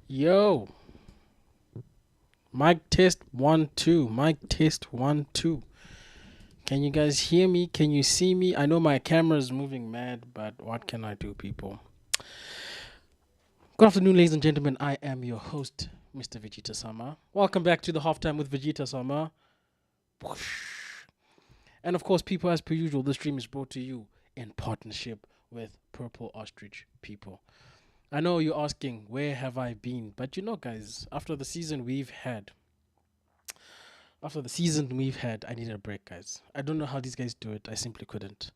Yo, mic test 1 2. Mic test 1 2. Can you guys hear me? Can you see me? I know my camera is moving mad, but what can I do, people? Good afternoon, ladies and gentlemen. I am your host, Mr. Vegeta Sama. Welcome back to the halftime with Vegeta Sama. And of course, people, as per usual, the stream is brought to you in partnership with Purple Ostrich People. I know you're asking, where have I been? But you know, guys, after the season we've had, I needed a break, guys. I don't know how these guys do it. I simply couldn't.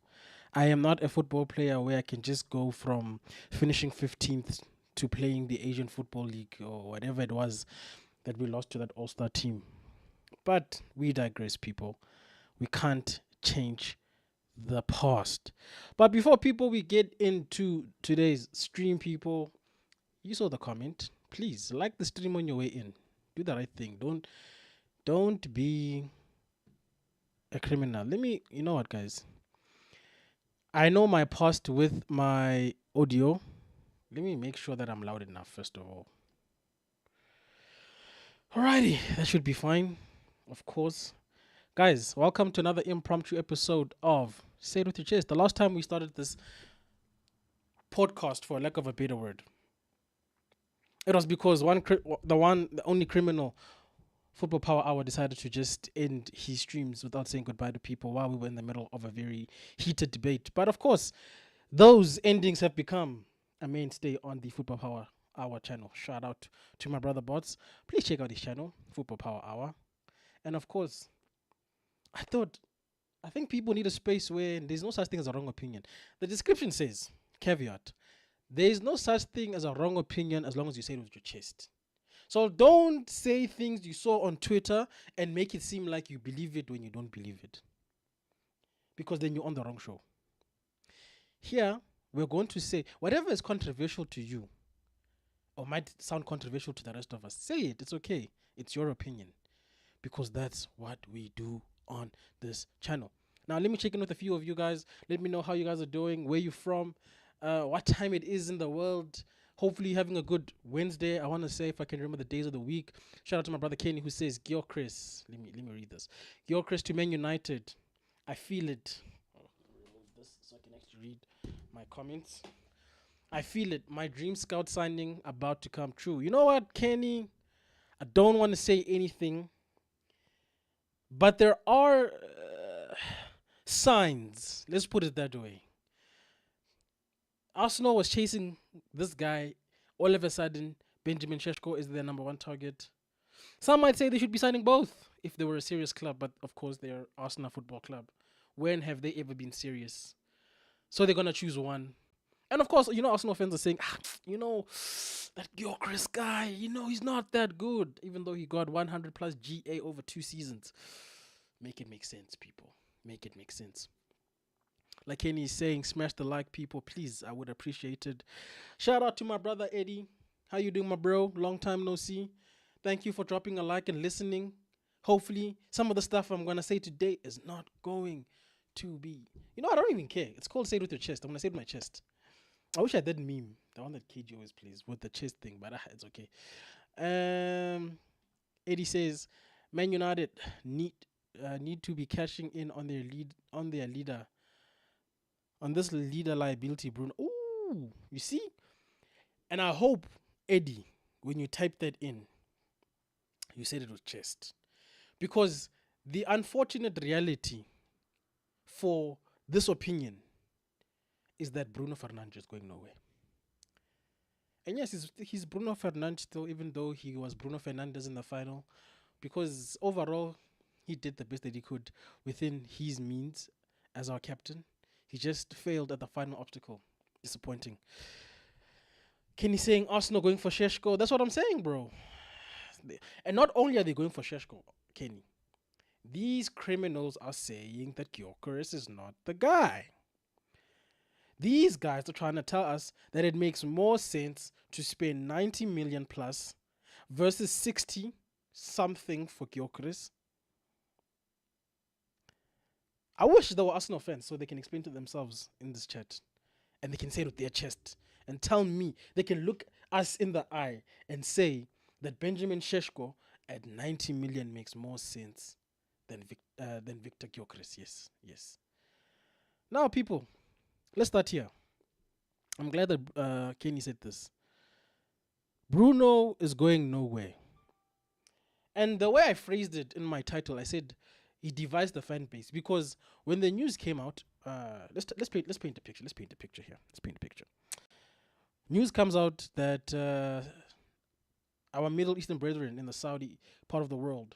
I am not a football player where I can just go from finishing 15th to playing the Asian Football League or whatever it was that we lost to that all-star team. But we digress, people. We can't change the past. But before we get into today's stream, people, You saw the comment. Please like the stream on your way in. Do the right thing. Don't be a criminal. Let me. You know what, guys? I know my past with my audio. Let me make sure that I'm loud enough first of all. Alrighty, that should be fine. Of course. Guys, welcome to another impromptu episode of Say It With Your Chest. The last time we started this podcast, for lack of a better word, it was because the only criminal Football Power Hour decided to just end his streams without saying goodbye to people while we were in the middle of a very heated debate. But of course, those endings have become a mainstay on the Football Power Hour channel. Shout out to my brother Bots. Please check out his channel, Football Power Hour. And of course, I think people need a space where there's no such thing as a wrong opinion. The description says, caveat, there is no such thing as a wrong opinion as long as you say it with your chest. So don't say things you saw on Twitter and make it seem like you believe it when you don't believe it. Because then you're on the wrong show. Here, we're going to say whatever is controversial to you or might sound controversial to the rest of us, say it. It's okay. It's your opinion. Because that's what we do on this channel. Now, let me check in with a few of you guys. Let me know how you guys are doing, where you're from, what time it is in the world. Hopefully, you're having a good Wednesday. I want to say, if I can remember the days of the week, shout out to my brother Kenny who says, Gio Chris. Let me read this. Gio Chris to Man United. I feel it. Oh, let me remove this so I can actually read my comments. I feel it. My dream scout signing about to come true. You know what, Kenny? I don't want to say anything, but there are signs. Let's put it that way. Arsenal was chasing this guy. All of a sudden, Benjamin Šeško is their number one target. Some might say they should be signing both if they were a serious club, but of course they're Arsenal Football Club. When have they ever been serious? So they're gonna choose one. And of course, Arsenal fans are saying, that Gyökeres guy, he's not that good, even though he got 100 plus GA over 2 seasons. Make it make sense, people. Make it make sense. Like Kenny is saying, smash the like, people, please. I would appreciate it. Shout out to my brother Eddie. How you doing, my bro? Long time no see. Thank you for dropping a like and listening. Hopefully, some of the stuff I'm gonna say today is not going to be. I don't even care. It's called Say It With Your Chest. I'm gonna say it with my chest. I wish I did meme. The one that KG always plays with the chest thing, but it's okay. Eddie says, Man United need to be cashing in on their leader. On this leader liability, Bruno. Ooh, you see? And I hope, Eddie, when you type that in, you said it with chest. Because the unfortunate reality for this opinion is that Bruno Fernandes is going nowhere. And yes, he's Bruno Fernandes still, even though he was Bruno Fernandes in the final. Because overall, he did the best that he could within his means as our captain. He just failed at the final obstacle. Disappointing. Kenny saying Arsenal going for Šeško. That's what I'm saying, bro. And not only are they going for Šeško, Kenny, these criminals are saying that Gyökeres is not the guy. These guys are trying to tell us that it makes more sense to spend 90 million plus versus 60 something for Gyökeres. I wish they were Arsenal fans so they can explain to themselves in this chat and they can say it with their chest and tell me, they can look us in the eye and say that Benjamin Šeško at 90 million makes more sense than Victor Gyökeres. Yes. Now, people, let's start here. I'm glad that Kenny said this. Bruno is going nowhere. And the way I phrased it in my title, I said he devised the fan base, because when the news came out, let's paint a picture. Let's paint a picture here. News comes out that our Middle Eastern brethren in the Saudi part of the world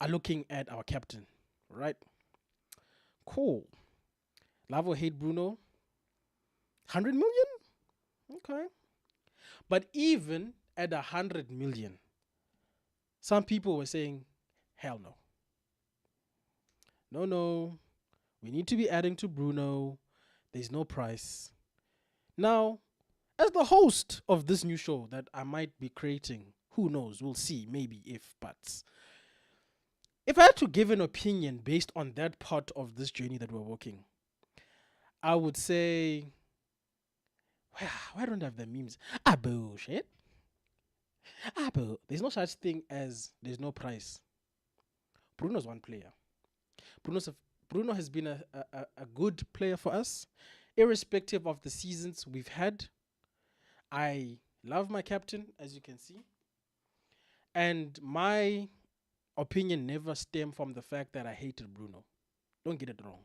are looking at our captain, right? Cool. Love or hate Bruno? 100 million? Okay. But even at 100 million, some people were saying, hell no. No. We need to be adding to Bruno. There's no price. Now, as the host of this new show that I might be creating, who knows? We'll see. Maybe if buts. If I had to give an opinion based on that part of this journey that we're walking, I would say, why don't I have the memes? Ah, bullshit. Ah, boo. There's no such thing as there's no price. Bruno's one player. Bruno's a, Bruno has been a good player for us, irrespective of the seasons we've had. I love my captain, as you can see. And my opinion never stemmed from the fact that I hated Bruno. Don't get it wrong.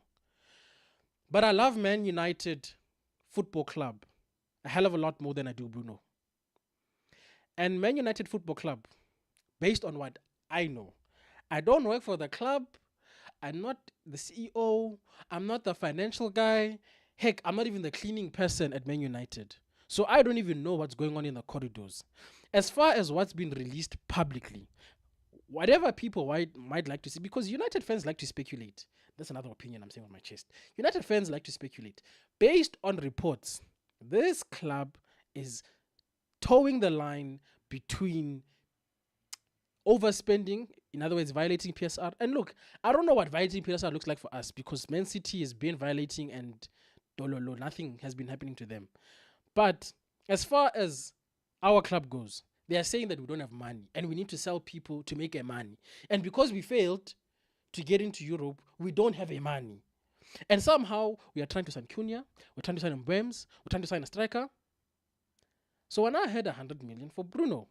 But I love Man United Football Club a hell of a lot more than I do Bruno. And Man United Football Club, based on what I know, I don't work for the club. I'm not the CEO. I'm not the financial guy. Heck, I'm not even the cleaning person at Man United. So I don't even know what's going on in the corridors. As far as what's been released publicly, whatever people might like to see, because United fans like to speculate. That's another opinion I'm saying on my chest. United fans like to speculate. Based on reports, this club is towing the line between overspending, in other words, violating PSR. And look, I don't know what violating PSR looks like for us because Man City has been violating and dololo, nothing has been happening to them. But as far as our club goes, they are saying that we don't have money and we need to sell people to make a money. And because we failed to get into Europe, we don't have a money. And somehow we are trying to sign Cunha, we're trying to sign Mbeumo, we're trying to sign a striker. So when I had 100 million for Bruno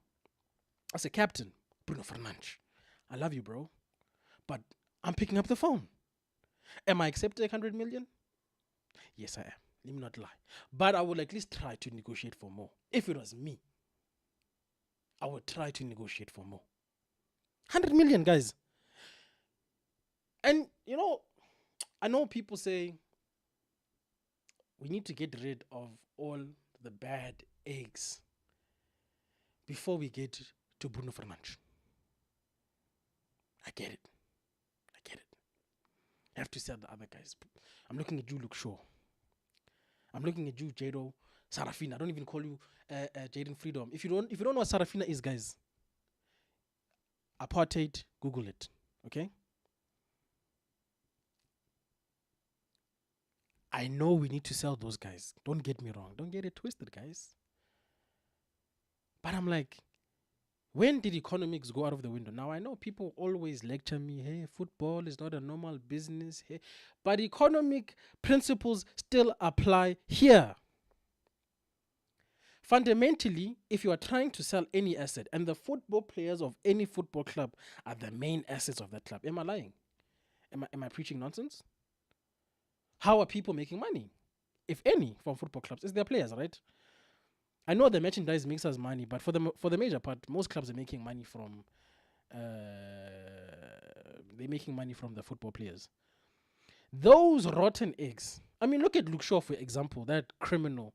as a captain, Bruno Fernandes, I love you, bro, but I'm picking up the phone. Am I accepting 100 million? Yes, I am. Let me not lie. But I will at least try to negotiate for more. If it was me, I would try to negotiate for more. 100 million, guys. And, I know people say we need to get rid of all the bad eggs before we get to Bruno Fernandes. I get it. I have to sell the other guys. I'm looking at you, Luke Shaw. I'm looking at you, Jado Sarafina. I don't even call you Jaden Freedom. If you don't know what Sarafina is, guys, apartheid, Google it. Okay? I know we need to sell those guys. Don't get me wrong. Don't get it twisted, guys. But I'm like, when did economics go out of the window? Now, I know people always lecture me, hey, football is not a normal business. Hey. But economic principles still apply here. Fundamentally, if you are trying to sell any asset, and the football players of any football club are the main assets of that club, am I lying? Am I preaching nonsense? How are people making money, if any, from football clubs? It's their players, right? I know the merchandise makes us money, but for the major part, most clubs are making money from they're making money from the football players. Those rotten eggs. I mean, look at Luke Shaw, for example, that criminal.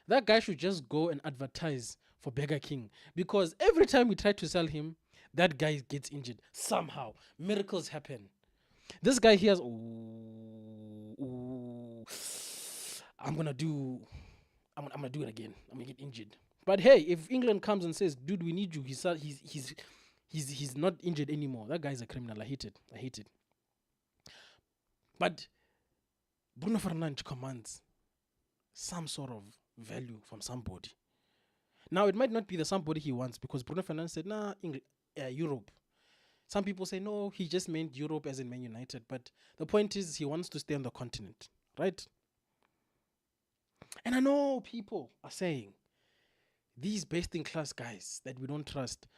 That guy should just go and advertise for Burger King because every time we try to sell him, that guy gets injured somehow. Miracles happen. This guy here is, I'm gonna do it again. I'm gonna get injured. But hey, if England comes and says, "Dude, we need you," he's not injured anymore. That guy's a criminal. I hate it. But Bruno Fernandes commands some sort of value from somebody. Now it might not be the somebody he wants because Bruno Fernandes said, "Nah, Europe." Some people say no, he just meant Europe as in Man United. But the point is, he wants to stay on the continent, right? And I know people are saying these best-in-class guys that we don't trust.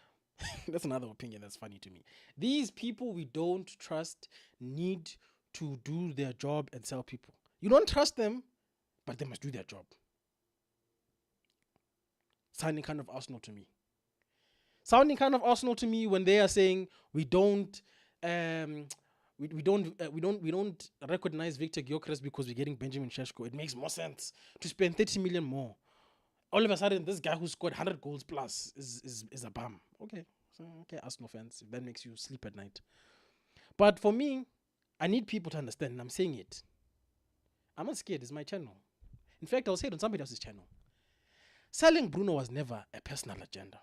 That's another opinion that's funny to me. These people we don't trust need to do their job and sell people. You don't trust them, but they must do their job. Sounding kind of Arsenal to me. When they are saying we don't recognize Victor Gyökeres because we're getting Benjamin Šeško. It makes more sense to spend 30 million more. All of a sudden, this guy who scored 100 goals plus is a bum. Okay, Arsenal fans, if that makes you sleep at night. But for me, I need people to understand, and I'm saying it. I'm not scared. It's my channel. In fact, I'll say it on somebody else's channel. Selling Bruno was never a personal agenda.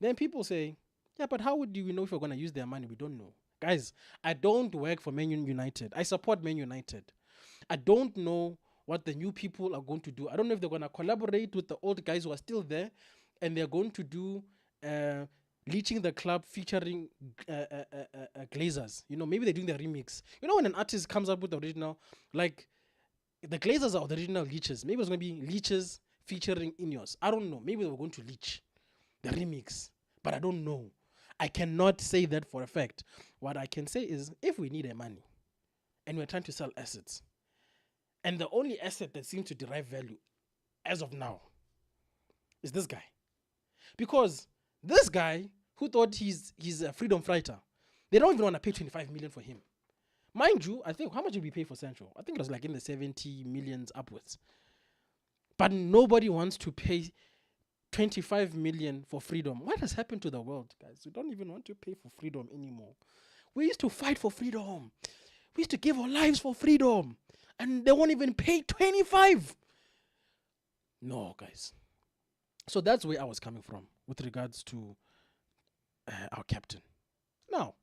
Then people say, yeah, but how would we know if we're going to use their money? We don't know. Guys, I don't work for Man United. I support Man United. I don't know what the new people are going to do. I don't know if they're going to collaborate with the old guys who are still there and they're going to do Leeching the Club featuring Glazers. You know, maybe they're doing the remix. You know, when an artist comes up with the original, like the Glazers are the original Leeches. Maybe it's going to be Leeches featuring Ineos. I don't know. Maybe they were going to Leech the remix, but I don't know. I cannot say that for a fact. What I can say is if we need a money and we're trying to sell assets, and the only asset that seems to derive value as of now is this guy. Because this guy who thought he's a freedom fighter, they don't even want to pay 25 million for him. Mind you, I think, how much did we pay for Sancho? I think it was like in the 70 millions upwards. But nobody wants to pay 25 million for freedom. What has happened to the world, guys? We don't even want to pay for freedom anymore. We used to fight for freedom. We used to give our lives for freedom. And they won't even pay 25. No, guys. So that's where I was coming from with regards to our captain. Now,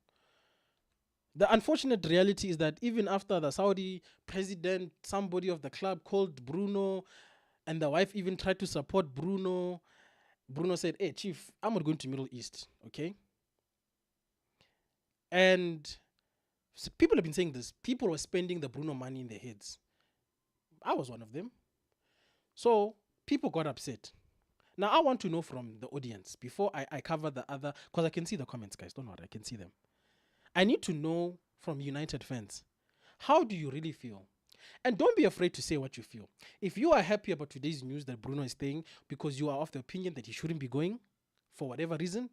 the unfortunate reality is that even after the Saudi president, somebody of the club called Bruno, and the wife even tried to support Bruno, Bruno said, hey, Chief, I'm not going to Middle East, okay? And people have been saying this. People were spending the Bruno money in their heads. I was one of them. So people got upset. Now, I want to know from the audience, before I cover the other, because I can see the comments, guys. Don't worry, I can see them. I need to know from United fans, how do you really feel? And don't be afraid to say what you feel. If you are happy about today's news that Bruno is staying because you are of the opinion that he shouldn't be going for whatever reason,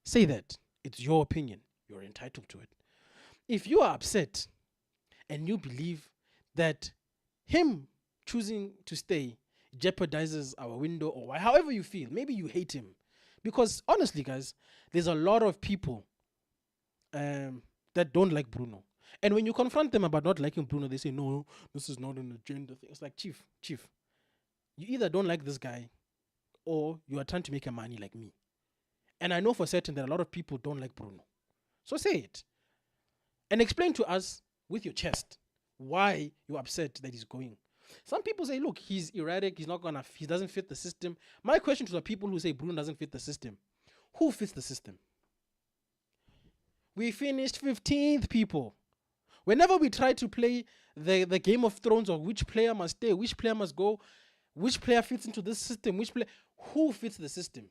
say that. It's your opinion. You're entitled to it. If you are upset and you believe that him choosing to stay jeopardizes our window, or however you feel, maybe you hate him. Because honestly, guys, there's a lot of people that don't like Bruno. And when you confront them about not liking Bruno, they say, no, this is not an agenda thing. It's like, Chief, you either don't like this guy or you are trying to make a money like me. And I know for certain that a lot of people don't like Bruno. So say it. And explain to us with your chest why you're upset that he's going. Some people say, look, he's erratic, he doesn't fit the system. My question to the people who say Bruno doesn't fit the system, who fits the system? We finished 15th, people. Whenever we try to play the Game of Thrones of which player must stay, which player must go, which player fits into this system, who fits the system?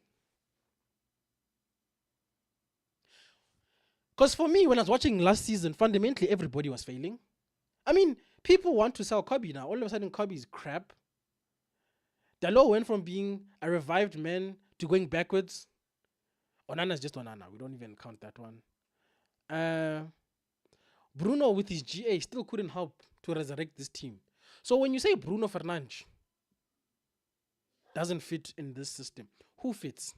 Because for me, when I was watching last season, fundamentally everybody was failing. I mean, people want to sell Kobe now. All of a sudden, Kobe is crap. Dalot went from being a revived man to going backwards. Onana's just Onana. We don't even count that one. Bruno with his GA still couldn't help to resurrect this team. So when you say Bruno Fernandes doesn't fit in this system, who fits?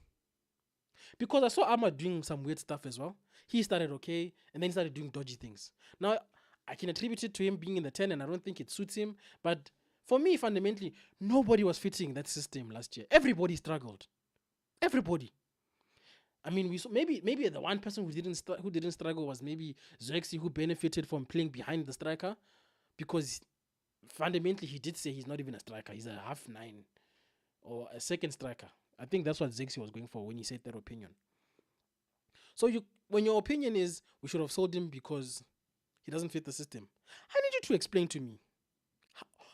Because I saw Ahmad doing some weird stuff as well. He started okay, and then he started doing dodgy things. Now, I can attribute it to him being in the 10, and I don't think it suits him. But for me, fundamentally, nobody was fitting that system last year. Everybody struggled. Everybody. I mean, we saw maybe the one person who didn't struggle was maybe Zexi, who benefited from playing behind the striker, because fundamentally he did say he's not even a striker. He's a half nine or a second striker. I think that's what Zexi was going for when he said that opinion. So when your opinion is we should have sold him because he doesn't fit the system, I need you to explain to me,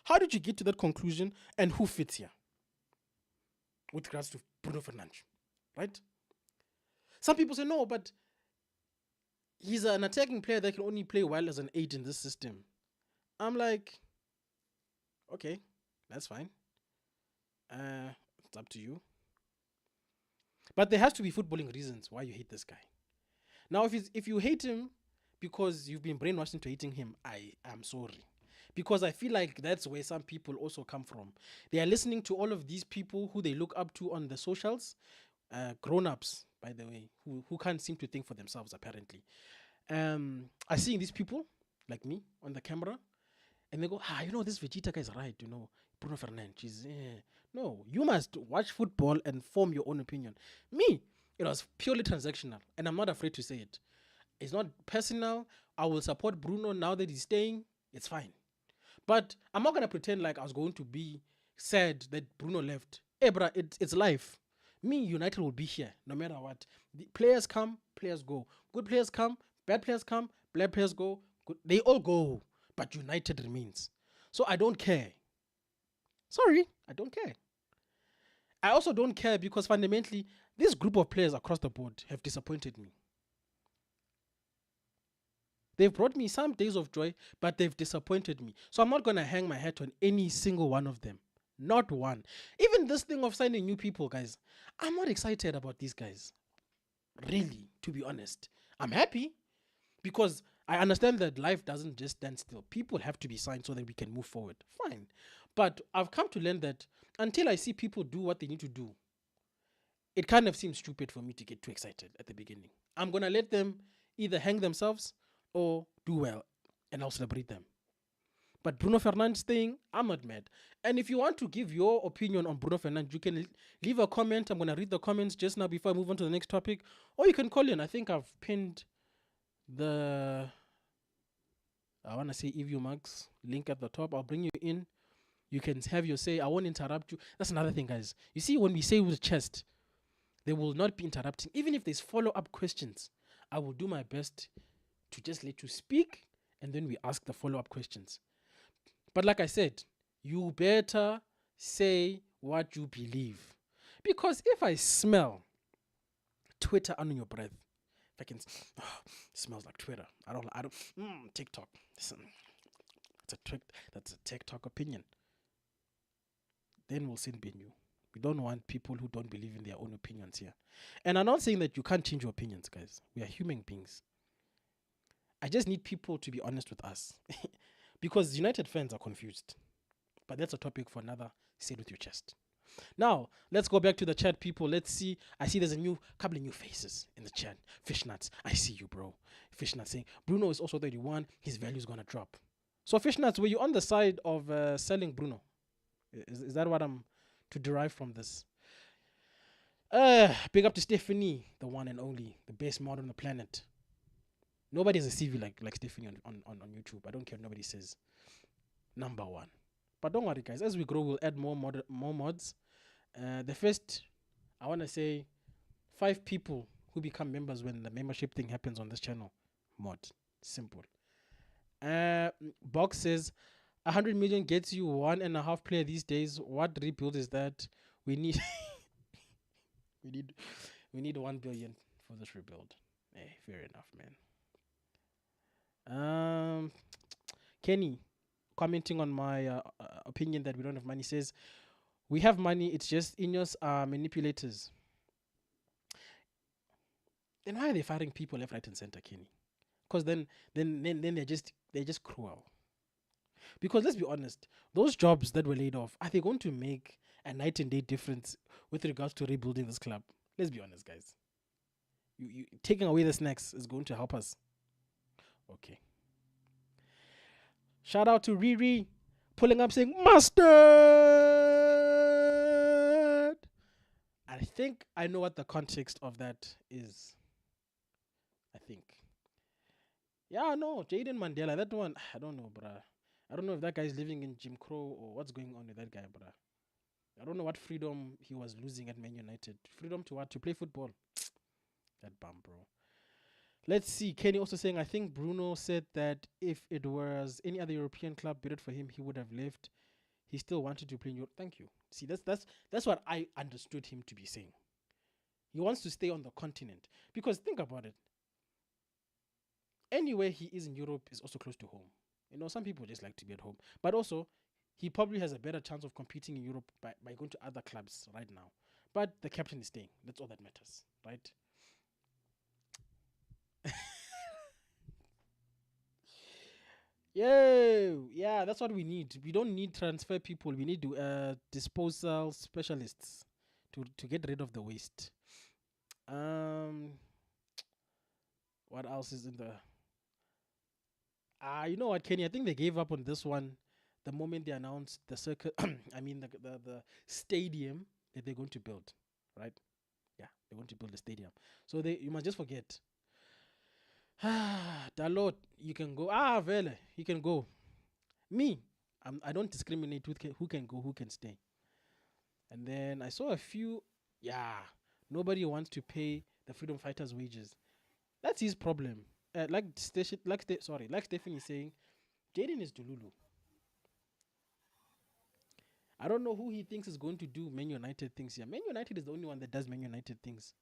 how did you get to that conclusion and who fits here with regards to Bruno Fernandes, right? Some people say, no, but he's an attacking player that can only play well as an 8 in this system. I'm like, okay, that's fine. It's up to you. But there has to be footballing reasons why you hate this guy. Now, if you hate him because you've been brainwashed into hating him, I am sorry. Because I feel like that's where some people also come from. They are listening to all of these people who they look up to on the socials, grown-ups, by the way, who can't seem to think for themselves, apparently. Are seeing these people, like me, on the camera, and they go, this Vegeta guy is right, Bruno Fernandes is no, you must watch football and form your own opinion. Me, it was purely transactional, and I'm not afraid to say it. It's not personal. I will support Bruno now that he's staying. It's fine. But I'm not gonna pretend like I was going to be sad that Bruno left. Hey, bruh, it's life. Me, United will be here no matter what. The players come, players go. Good players come, bad players go. Good, they all go, but United remains. So I don't care. Sorry, I don't care. I also don't care because fundamentally, this group of players across the board have disappointed me. They've brought me some days of joy, but they've disappointed me. So I'm not going to hang my hat on any single one of them. Not one. Even this thing of signing new people, guys, I'm not excited about these guys. Really, to be honest. I'm happy because I understand that life doesn't just stand still. People have to be signed so that we can move forward. Fine. But I've come to learn that until I see people do what they need to do, it kind of seems stupid for me to get too excited at the beginning. I'm going to let them either hang themselves or do well, and I'll celebrate them. But Bruno Fernandes thing, I'm not mad. And if you want to give your opinion on Bruno Fernandes, you can leave a comment. I'm going to read the comments just now before I move on to the next topic. Or you can call in. I think I've pinned the, I want to say EVU Max link at the top. I'll bring you in. You can have your say. I won't interrupt you. That's another thing, guys. You see, when we say with chest, they will not be interrupting. Even if there's follow-up questions, I will do my best to just let you speak, and then we ask the follow-up questions. But like I said, you better say what you believe. Because if I smell Twitter under your breath, if I can, smells like Twitter. I don't, TikTok. Listen, that's a TikTok opinion. Then we'll sin bin you. We don't want people who don't believe in their own opinions here. And I'm not saying that you can't change your opinions, guys. We are human beings. I just need people to be honest with us. Because United fans are confused. But that's a topic for another Say It With Your Chest. Now, let's go back to the chat, people. Let's see. I see there's a couple of new faces in the chat. Fishnuts, I see you, bro. Fishnuts saying, Bruno is also 31. His value is going to drop. So, Fishnuts, were you on the side of selling Bruno? Is that what I'm to derive from this? Big up to Stephanie, the one and only, the best mod on the planet. Nobody has a CV like Stephanie on YouTube. I don't care what nobody says. Number one. But don't worry, guys. As we grow, we'll add more mods. The first, I want to say, 5 people who become members when the membership thing happens on this channel. Mod. Simple. Box says, 100 million gets you 1.5 player these days. What rebuild is that? We need we need 1 billion for this rebuild. Hey, fair enough, man. Kenny, commenting on my opinion that we don't have money, says, we have money, it's just Ineos are manipulators. Then why are they firing people left, right, and center, Kenny? Because then they're just cruel. Because let's be honest, those jobs that were laid off, are they going to make a night and day difference with regards to rebuilding this club? Let's be honest, guys. You taking away the snacks is going to help us. Okay. Shout out to Riri pulling up saying mustard. I think I know what the context of that is. I think. Yeah, no, Jaden Mandela, that one, I don't know, bruh. I don't know if that guy's living in Jim Crow or what's going on with that guy, bruh. I don't know what freedom he was losing at Man United. Freedom to what? To play football. That bum, bro. Let's see. Kenny also saying, I think Bruno said that if it was any other European club bid for him, he would have left. He still wanted to play in Europe. Thank you. See, that's what I understood him to be saying. He wants to stay on the continent. Because think about it. Anywhere he is in Europe is also close to home. Some people just like to be at home. But also, he probably has a better chance of competing in Europe by going to other clubs right now. But the captain is staying. That's all that matters, right? Yeah, that's what we need. We don't need transfer people. We need disposal specialists to get rid of the waste. What else is in the? You know what, Kenny? I think they gave up on this one the moment they announced the circuit. I mean, the stadium that they're going to build, right? Yeah, they're going to build a stadium. So you must just forget. Dalot, you can go. Vele, you can go. Me, I don't discriminate who can go, who can stay. And then I saw a few. Yeah, nobody wants to pay the freedom fighters' wages. That's his problem. Like Stephanie is saying, Jaden is Dululu. I don't know who he thinks is going to do Man United things here. Man United is the only one that does Man United things.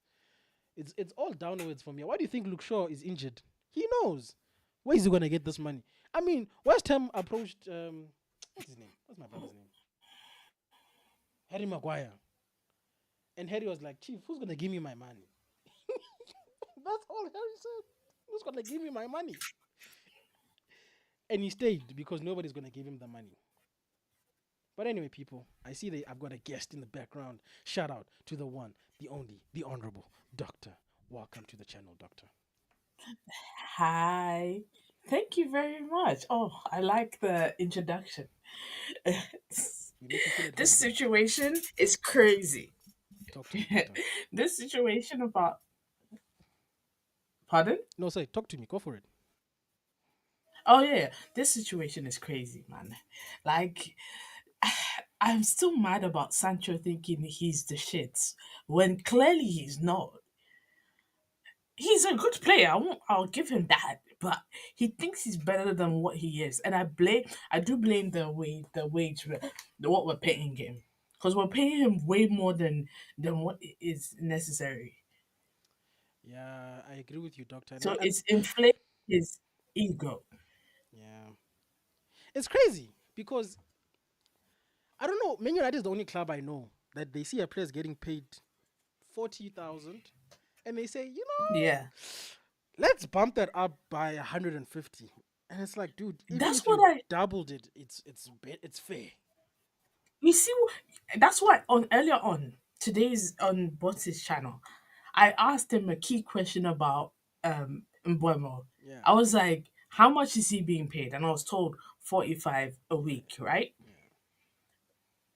It's all downwards from here. Why do you think Luke Shaw is injured? He knows. Where is he gonna get this money? I mean, West Ham approached what's his name? What's my brother's name? Harry Maguire. And Harry was like, Chief, who's gonna give me my money? That's all Harry said. Who's gonna give me my money? And he stayed because nobody's gonna give him the money. But anyway, people, I see that I've got a guest in the background. Shout out to the one, the only, the honorable Doctor. Welcome to the channel, Doctor. Hi. Thank you very much. Oh, I like the introduction. We make you feel at This home here. situation is crazy. Talk to me, Doctor. This situation about, pardon? No, say, talk to me. Go for it. Oh, yeah. This situation is crazy, man. Like, I'm still mad about Sancho thinking he's the shit when clearly he's not. He's a good player. I'll give him that. But he thinks he's better than what he is, and I do blame what we're paying him, because we're paying him way more than what is necessary. Yeah, I agree with you, Doctor. So it's inflating his ego. Yeah, it's crazy because I don't know. Man United is the only club I know that they see a player getting paid 40,000, and they say, Yeah, let's bump that up by 150. And it's like, dude, even that's if what you I doubled it, it's fair. you see. That's why on earlier on today's on Bots's channel, I asked him a key question about Mbeumo. Yeah, I was like, how much is he being paid? And I was told 45 a yeah, week, right? yeah.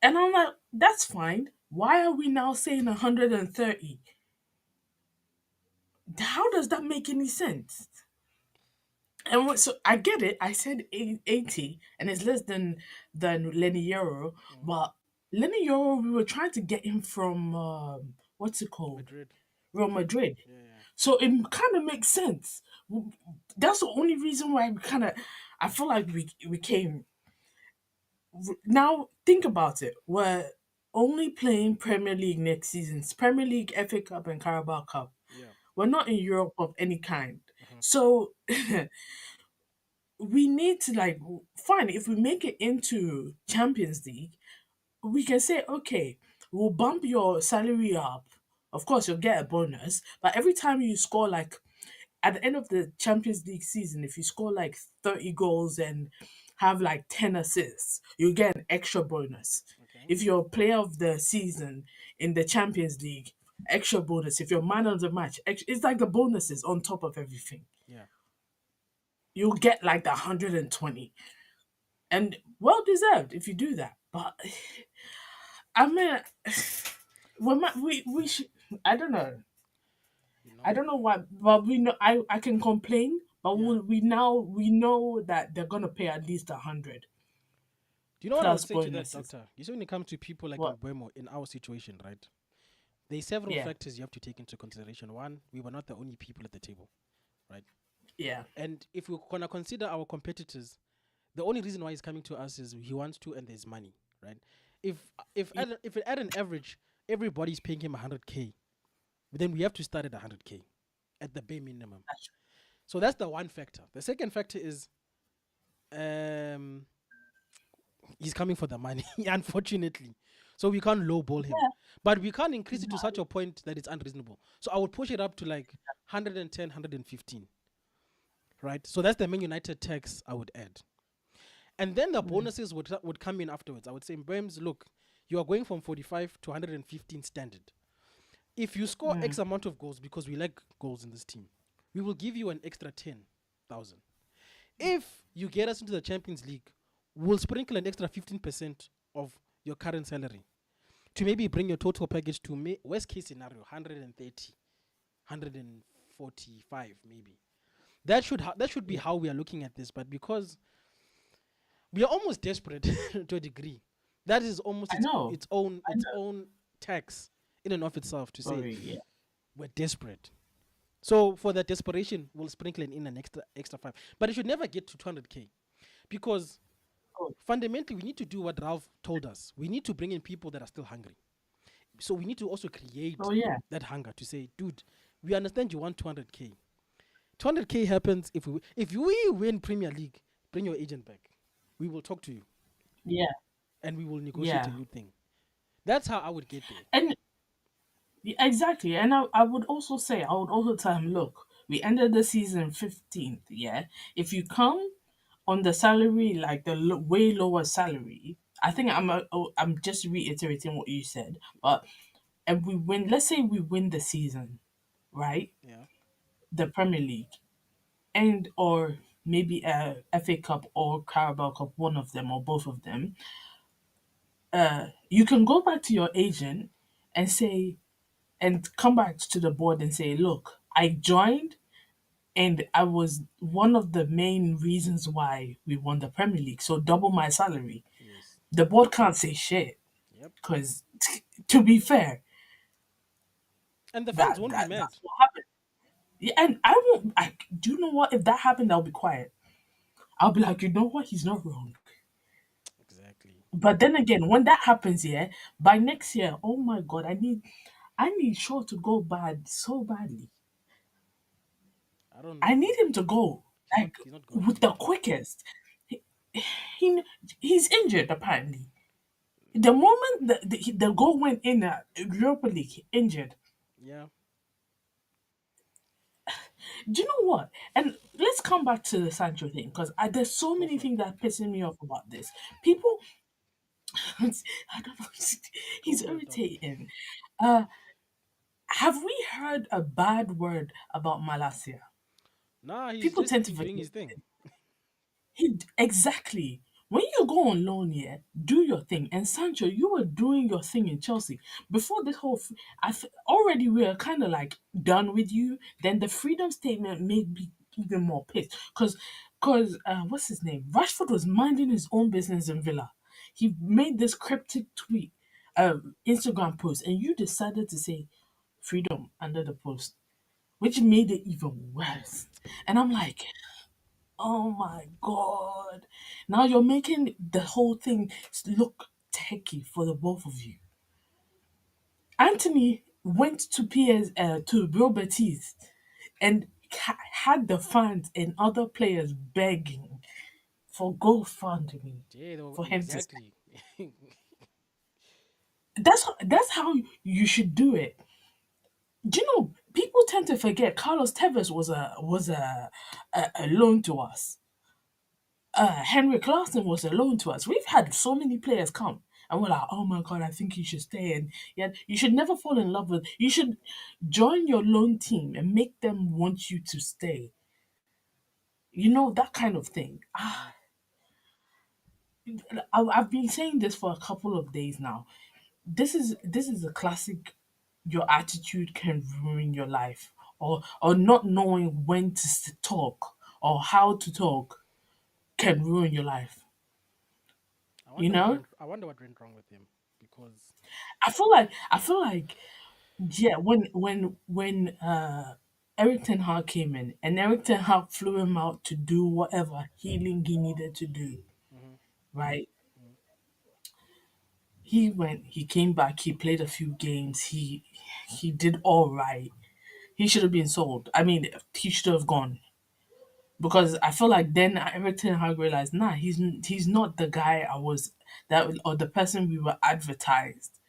And I'm like, that's fine. Why are we now saying 130? How does that make any sense? And so I get it. I said 80, and it's less than Lenny Euro, Mm. but Lenny Euro, we were trying to get him from what's it called, Madrid. Real Madrid. Yeah, yeah, So it kind of makes sense. That's the only reason why I feel like we came. Now think about it. We're only playing Premier League next season. It's Premier League, FA Cup, and Carabao Cup. yeah. We're not in Europe of any kind. Uh-huh. So we need to fine if we make it into Champions League, we can say okay, we'll bump your salary up. Of course, you'll get a bonus, but every time you score at the end of the Champions League season, if you score like 30 goals and have like 10 assists, you get an extra bonus. Okay. If you're player of the season in the Champions League, extra bonus. If you're man of the match, it's like the bonuses on top of everything. Yeah. You'll get like the 120. And well deserved if you do that. But I mean, we should. I don't know. You I know? don't know what, but we know. I can complain, but Yeah. we know that they're gonna pay at least 100 Do you know what I would plus say to that, bonuses. Doctor? You see, when it comes to people like What? Mbeumo in our situation, right? There's several Yeah, factors you have to take into consideration. One, we were not the only people at the table, right? yeah, And if we're gonna consider our competitors, the only reason why he's coming to us is he wants to, and there's money, right? yeah. If at an average, everybody's paying him 100K, then we have to start at 100K at the bare minimum. That's true. So that's the one factor. The second factor is um he's coming for the money, unfortunately. So we can't lowball him. Yeah, But we can't increase it to such a point that it's unreasonable. So I would push it up to like 110, 115, right? So that's the Man United tax I would add. And then the bonuses would come in afterwards. I would say, Brems, look, you are going from 45 to 115 standard. If you score X amount of goals, because we like goals in this team, we will give you an extra 10,000. If you get us into the Champions League, we'll sprinkle an extra 15% of your current salary to maybe bring your total package to worst case scenario 130, 145 maybe. That should be Yeah. how we are looking at this. But because we are almost desperate to a degree, that is almost I know. I its know. own tax in and of itself to say Sorry, yeah. we're desperate. So for that desperation, we'll sprinkle in an extra five. But it should never get to 200k because Oh, fundamentally we need to do what Ralph told us. We need to bring in people that are still hungry. So we need to also create oh yeah. that hunger to say, dude, we understand you want 200k. 200k happens if we win Premier League. Bring your agent back. We will talk to you Yeah. and we will negotiate a Yeah. new thing. That's how I would get there. And yeah, exactly. And I would also say, I would also tell him, look, we ended the season 15th, yeah? If you come on the salary, like the way lower salary, I think I'm just reiterating what you said, but and we win, let's say we win the season, right? Yeah. The Premier League, and or maybe a FA Cup or Carabao Cup, one of them or both of them, you can go back to your agent and say, and come back to the board and say, look, I joined and I was one of the main reasons why we won the Premier League. So double my salary. Yes. The board can't say shit Yep. because, to be fair, And the fans won't be that's mad. what happened. Yeah, and I won't. I do you know what? If that happened, I'll be quiet. I'll be like, you know what? He's not wrong. Exactly. But then again, when that happens, yeah, by next year, oh my god, I need Shaw to go bad so badly. I don't I know, need but him to go like he's not going with to. the quickest. He he's injured apparently. The moment the goal went in Europa League, injured. Yeah. Do you know what? And let's come back to the Sancho thing because there's so Go many for it. things that are pissing me off about this. People, I don't know, Go he's for it, dog. irritating. Uh, have we heard a bad word about Malasia? Nah, he's People just tend to been doing forget. his thing. Exactly. When you go on loan, yeah, do your thing. And Sancho, you were doing your thing in Chelsea before this whole. Already we are kind of like done with you. Then the freedom statement made me even more pissed because what's his name? Rashford was minding his own business in Villa. He made this cryptic tweet, Instagram post, and you decided to say freedom under the post, which made it even worse. And I'm like, oh my god. Now you're making the whole thing look techie for the both of you. Anthony went to to Real Betis and had the fans and other players begging for GoFundMe Yeah, for him to stay. exactly. That's how you should do it. Do you know people tend to forget Carlos Tevez was a loan to us. Henry Clarkson was a loan to us. We've had so many players come, and we're like, oh my god, I think he should stay. And yet, you should never fall in love with. You should join your loan team and make them want you to stay. You know that kind of thing. Mm. I've been saying this for a couple of days now. This is a classic. Your attitude can ruin your life, or not knowing when to talk or how to talk can ruin your life. You know, I wonder what went wrong with him because I feel like yeah, when Eric Ten Hag came in and Eric Ten Hag flew him out to do whatever healing he needed to do, mhm, right? mhm. He came back, he played a few games, he did all right. He should have been sold. I mean, he should have gone because I feel like then Eric Ten Hag realized, nah, he's not the guy I was that or the person we were advertised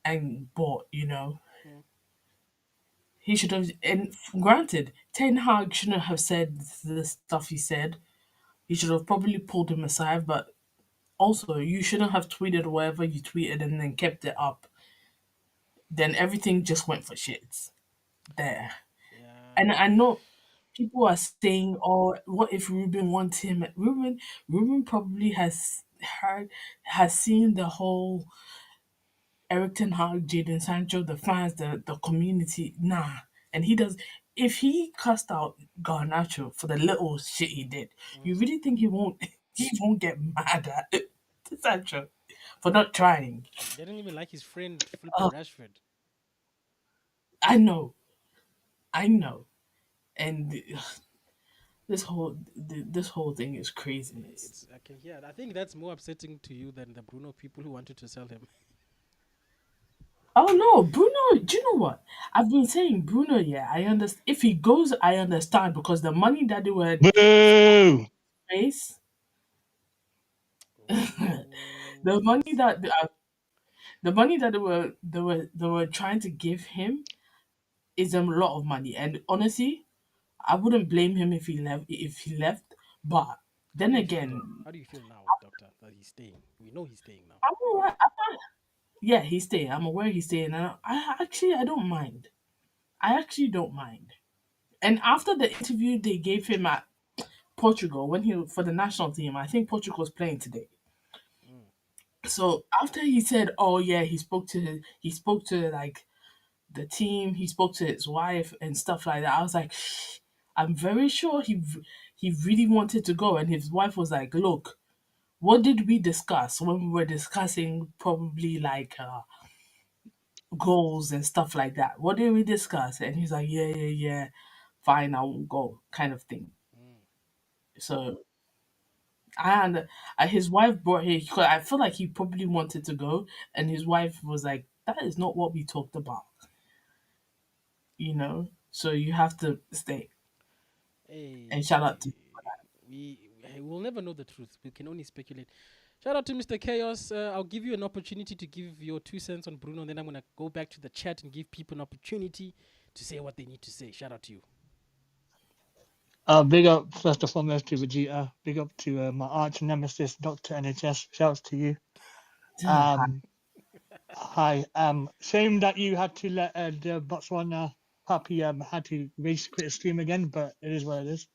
and bought. You know, Mm. he should have, and granted, Ten Hag shouldn't have said the stuff he said. He should have probably pulled him aside, but also you shouldn't have tweeted whatever you tweeted and then kept it up. Then everything just went for shits there. Yeah, And I know, people are saying, "Oh, what if Ruben wants him?" Ruben probably has seen the whole Eric Ten Hag, Jadon Sancho, the fans, the community. Nah, and he does. If he cussed out Garnacho for the little shit he did, Mm. you really think he won't? He won't get mad at Sancho for not trying. Didn't even like his friend flipping Oh, Rashford. I know, I know, and this whole thing is craziness. It's I can hear. I think that's more upsetting to you than the Bruno people who wanted to sell him. Oh no, Bruno. Do you know what? I've been saying Bruno. Yeah, I understand. If he goes, I understand because the money that they were Boo! face, Oh, the money spicy. that the money that they were trying to give him is a lot of money. And honestly, I wouldn't blame him if he left. But How do then you feel though? again, How do you feel now, Doctor, that he's staying? We know he's staying now. I'm alright. Yeah, he's staying. I'm aware he's staying, and I don't mind. I actually don't mind. And after the interview they gave him at Portugal when he for the national team, I think Portugal's playing today. Mm. So after he said, "Oh yeah," he spoke to like the team, he spoke to his wife and stuff like that. I was like, I'm very sure he really wanted to go, and his wife was like, "Look, what did we discuss when we were discussing probably like goals and stuff like that? What did we discuss?" And he's like, "Yeah, yeah, yeah, fine, I won't go," kind of thing. Mm. So and his wife brought him. 'Cause I feel like he probably wanted to go, and his wife was like, "That is not what we talked about," you know. So you have to stay. And shout out to Hey, we will never know the truth. We can only speculate. Shout out to Mr. Chaos. I'll give you an opportunity to give your 2 cents on Bruno, and then I'm gonna go back to the chat and give people an opportunity to say what they need to say. Shout out to you. Big up first and foremost to Vegeta. Big up to my arch nemesis, Doctor NHS. Shouts to you. Um, Hi. Shame that you had to let the Botswana puppy had to rage quit his stream again, but it is what it is.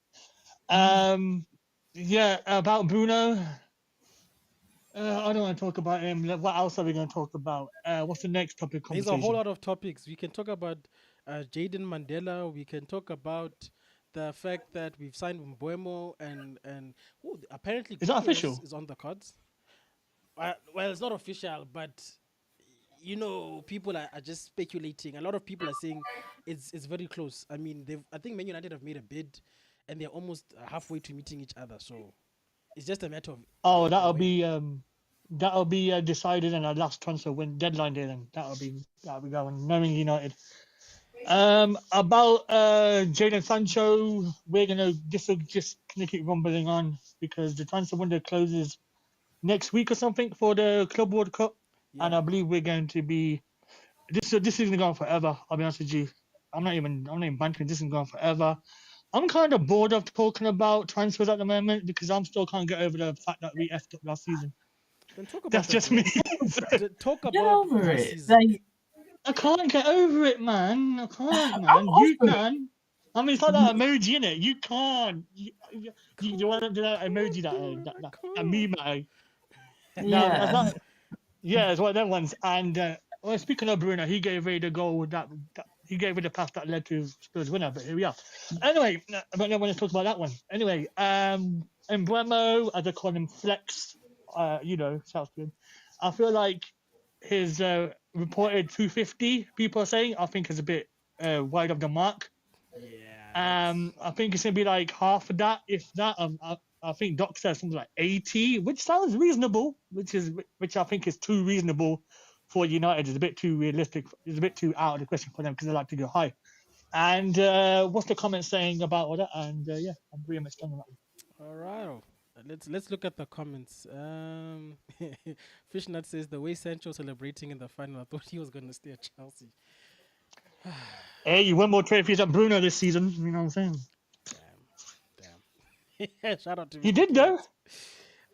Um, yeah, about Bruno. I don't want to talk about him. What else are we going to talk about? What's the next topic of There's a whole conversation? lot of topics. We can talk about Jaden Mandela. We can talk about the fact that we've signed Mbeumo and apparently Is that Cunha official? is on the cards. Well, it's not official, but people are just speculating. A lot of people are saying it's very close. I mean, I think Man United have made a bid, and they're almost halfway to meeting each other. So it's just a matter of Oh, when. that'll be decided in our last transfer when deadline day. Then that'll be going. Knowing United. About Jadon Sancho, we're gonna this will just gonna keep rumbling on because the transfer window closes next week or something for the Club World Cup, and Yeah, I believe we're going to be this isn't going forever. I'll be honest with you. I'm not even banking. This isn't going forever. I'm kind of bored of talking about transfers at the moment because I'm still can't get over the fact that we effed up last season. then talk about That's that, just me. bro. Talk Get about over last it. season. Like I can't get over it, man. I can't, I'm man. You over it. can. I mean, it's like that emoji, innit? You can't. You want to do that I emoji, can't. I that meme, can't. no, that's Yeah. not. Yeah, it's one of them ones. And well, speaking of Bruno, he gave away the goal that he gave away the pass that led to Spurs winner. But here we are. Anyway, but no one to talk about that one. Anyway, Mbeumo, as I call him, Flex. South good. I feel like his reported 250. People are saying I think is a bit wide of the mark. Yeah, that's I think it's gonna be like half of that, if that. I think Doc says something like 80, which sounds reasonable, which I think is too reasonable for United. It's a bit too realistic. It's a bit too out of the question for them because they like to go high. And what's the comment saying about all that? And yeah, I'm pretty much done on that one. all right. Let's look at the comments. Fishnut says the way Sancho celebrating in the final, I thought he was gonna stay at Chelsea. Hey, you won more trophies than Bruno this season. You know what I'm saying? Damn, damn. Shout out to He Mr. did though.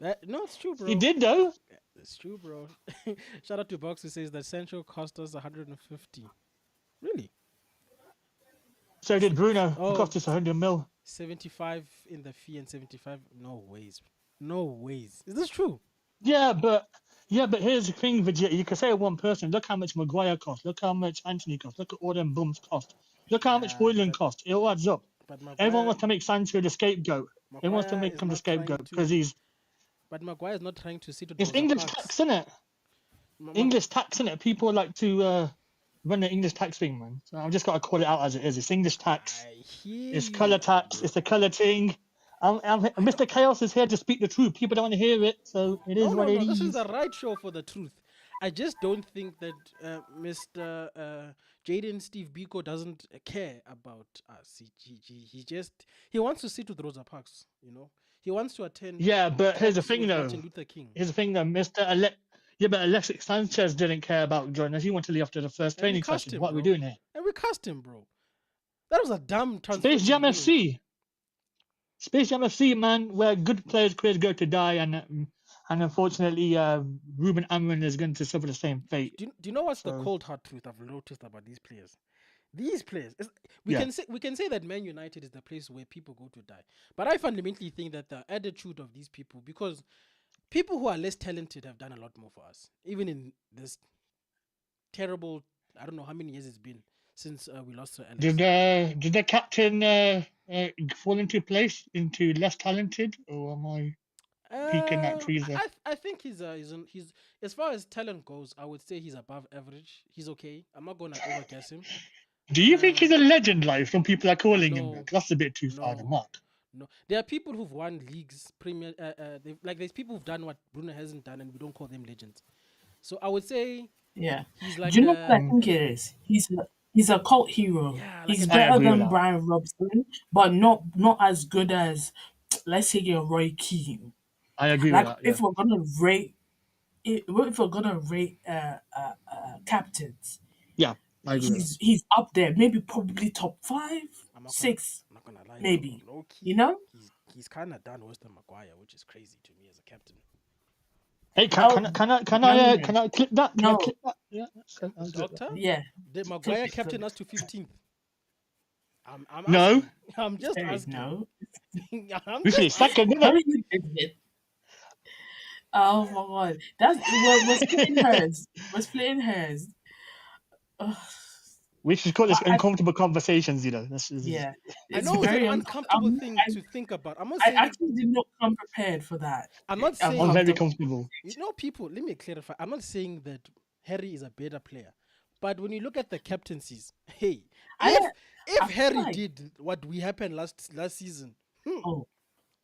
Chaos. No, it's true, He bro. did though. It's true, bro. Shout out to Box who says that Sancho cost us 150. Really? So did Bruno. He Oh, cost us 100 mil. 75 in the fee and 75. No ways. No ways. Is this true? Yeah, but here's the thing, Vegeta. You can say one person. Look how much Maguire cost. Look how much Anthony cost. Look at all them bums cost. Look how much Yeah, Hoyland cost. It all adds up. but Everyone Maguire wants to make Sancho the scapegoat. They wants to Maguire make is him the not trying scapegoat because to. he's But Maguire is not trying to sit with it's Rosa English Parks. tax, isn't it? Ma- Ma- English tax, isn't it? People like to run the English tax thing, man. So I've just got to call it out as it is. It's English tax. I hear It's color you. tax. It's the color thing. I don't. Mr. Chaos is here to speak the truth. People don't want to hear it, so it No, is no, what it no. This is is. the right show for the truth. I just don't think that Mr. Jaden Steve Biko doesn't care about us. He wants to sit with Rosa Parks. He wants to attend Yeah, but here's the talks thing, with though. Martin Luther King. Here's the thing, though. Yeah, but Alexis Sanchez didn't care about joining us. He wanted to leave after the first And we training cast session. him, What are we bro. doing here? And we cast him, bro. That was a dumb transfer Space to Jam begin with. FC. Space Jam FC, man, where good players' careers go to die, and unfortunately, Ruben Amorim is going to suffer the same fate. Do you know what's the So cold hard truth I've noticed about these players? These players, yeah, we can say that Man United is the place where people go to die, but I fundamentally think that the attitude of these people, because people who are less talented have done a lot more for us, even in this terrible. I don't know how many years it's been since we lost to Alex. did the captain fall into less talented, or am I peeking at trees there? I think he's as far as talent goes, I would say he's above average. He's okay. I'm not gonna overguess him. Do you think he's a legend, like some people are calling him? No, That's a bit too far the no, mark. no. There are people who've won leagues, Premier. There's people who've done what Bruno hasn't done, and we don't call them legends. So I would say Yeah. he's Do like you know what I think it is? He's a cult hero. yeah, like He's an I better agree with than that. Brian Robson, but not as good as, let's say, a Roy Keane. I agree with Like that. Yeah, if we're gonna rate captains, yeah, I agree with that. he's up there. Maybe probably top five, I'm not gonna six, I'm not gonna lie, bro. maybe. Low You key, know? he's kind of done worse than Maguire, which is crazy to me as a captain. Hey, Oh, can I clip that? Can I no, clip that? Yeah, I'll do it. Doctor, yeah. did Flip Maguire it, flip captain it. us to 15th? I'm No, asking. I'm just Hey, asking. no. I'm we just finished second, asking. didn't How it? are you doing it? Oh my god. We're splitting hairs. We're splitting hairs. Ugh. We should call this But uncomfortable conversations. This is yeah, I it's know it's an very uncomfortable uncomfortable. thing to think about. I'm not I saying actually did not come prepared for that. I'm not I'm saying very Uncomfortable. comfortable. people. Let me clarify. I'm not saying that Harry is a better player, but when you look at the captaincies, hey, I if I feel Harry like did what we happened last season, oh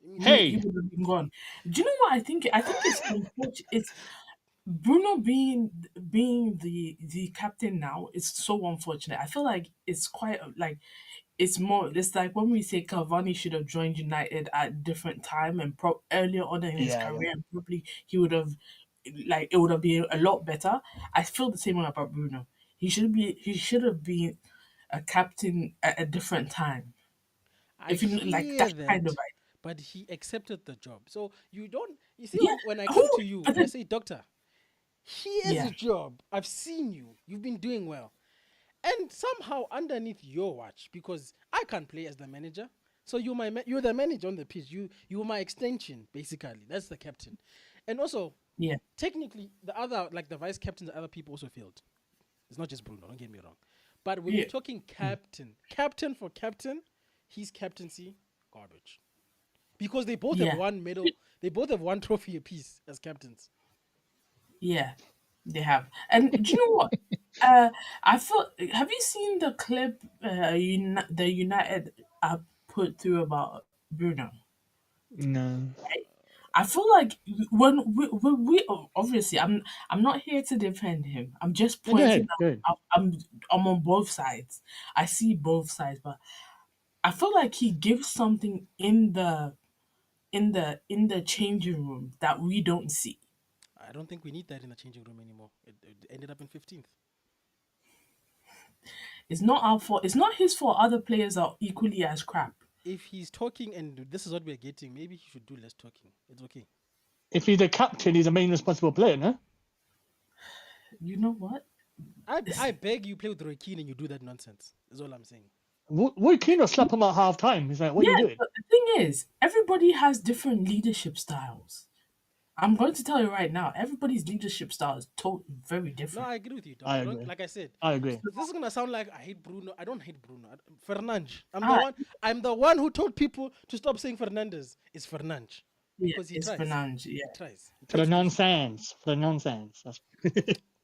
he Hey, would have been gone. Do you know what I think? I think it's unfortunate. It's Bruno being the captain now is so unfortunate. I feel like it's quite like it's more. It's like when we say Cavani should have joined United at a different time and earlier on in his yeah, yeah. career, and probably he would have like it would have been a lot better. I feel the same way about Bruno. He should have been a captain at a different time. I If you like hear that kind of that, but he accepted the job. So you don't. You see, yeah. when I come Who? to you But and I then, say, Doctor, here's yeah, a job. I've seen you. You've been doing well. And somehow underneath your watch, because I can't play as the manager, so you're the manager on the pitch. You're my extension, basically. That's the captain, and also yeah, technically the other like the vice captains, the other people also failed. It's not just Bruno. Don't get me wrong, but when you're yeah, talking captain for captain, his captaincy garbage because they both have yeah. one medal. They both have one trophy apiece as captains. Yeah, they have. And do you know what? I thought. Have you seen the clip? The United put through about Bruno. No. I feel like when we obviously I'm not here to defend him. I'm just No, go pointing ahead. Go ahead. out. I'm on both sides. I see both sides, but I feel like he gives something in the changing room that we don't see. I don't think we need that in the changing room anymore. It ended up in 15th. It's not our fault. It's not his fault. Other players are equally as crap. If he's talking and this is what we're getting, maybe he should do less talking. It's okay. If he's the captain, he's the main responsible player, no? You know what? I beg you play with Roy Keane and you do that nonsense. Is all I'm saying. Roy Keane will slap him at half time. He's like, "What are you Yeah, doing?" but the thing is, everybody has different leadership styles. I'm going to tell you right now, everybody's leadership style is very No, different. I agree with you, I Doctor. Don't agree. like I said. I agree. This is gonna sound like I hate Bruno. I don't hate Bruno. Fernandes. Ah, I'm the one who told people to stop saying Fernandes. It's Fernandes yeah, because he it's tries. Fernandes. He Yeah. tries. He For the tries to do something. nonsense. For the nonsense.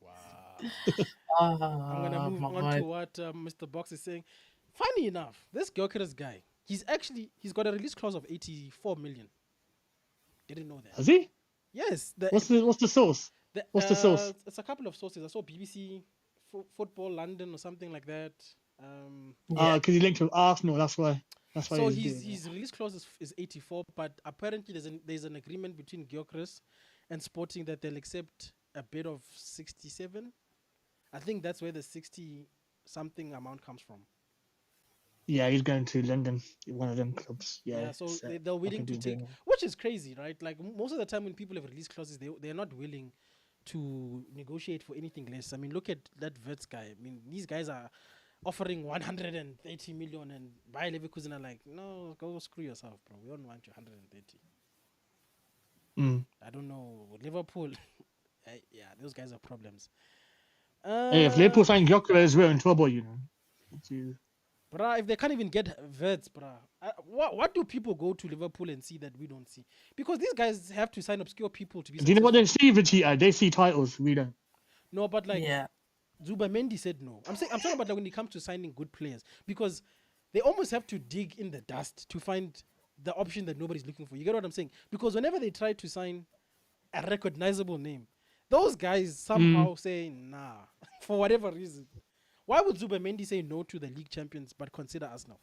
Wow. I'm gonna Oh move my on to god. what Mr. Box is saying. Funny enough, this Gyökeres guy, he's got a release clause of 84 million. Didn't know that. Has he? Yes, What's the source? What's the source? it's a couple of sources. I saw BBC Football London or something like that. Yeah. Because he linked with Arsenal. That's why. That's why So he's doing it. his release clause is 84, but apparently there's an agreement between Gyökeres and Sporting that they'll accept a bid of 67. I think that's where the 60 something amount comes from. Yeah, he's going to London, one of them clubs. Yeah, Yeah, so they're willing nothing to to do take, with it. which is crazy, right? Like most of the time when people have release clauses, they're not willing to negotiate for anything less. I mean, look at that Vets guy. I mean, these guys are offering 130 million, and Bayer Leverkusen are like, no, go screw yourself, bro. We don't want you 130. Mm. I don't know Liverpool. Yeah, those guys have problems. Hey, if Liverpool Uh, sign Gyökeres, we're in trouble, you know. You- Bruh, if they can't even get Verts, bruh, what do people go to Liverpool and see that we don't see? Because these guys have to sign obscure people to be Do you know what successful. they see, Vegeta? They see titles. We don't. No, but like Yeah. Zuba Mendy said no. I'm talking about like when it comes to signing good players because they almost have to dig in the dust to find the option that nobody's looking for. You get what I'm saying? Because whenever they try to sign a recognizable name, those guys Mm. somehow say nah for whatever reason. Why would Zuba Mendy say no to the league champions but consider us now?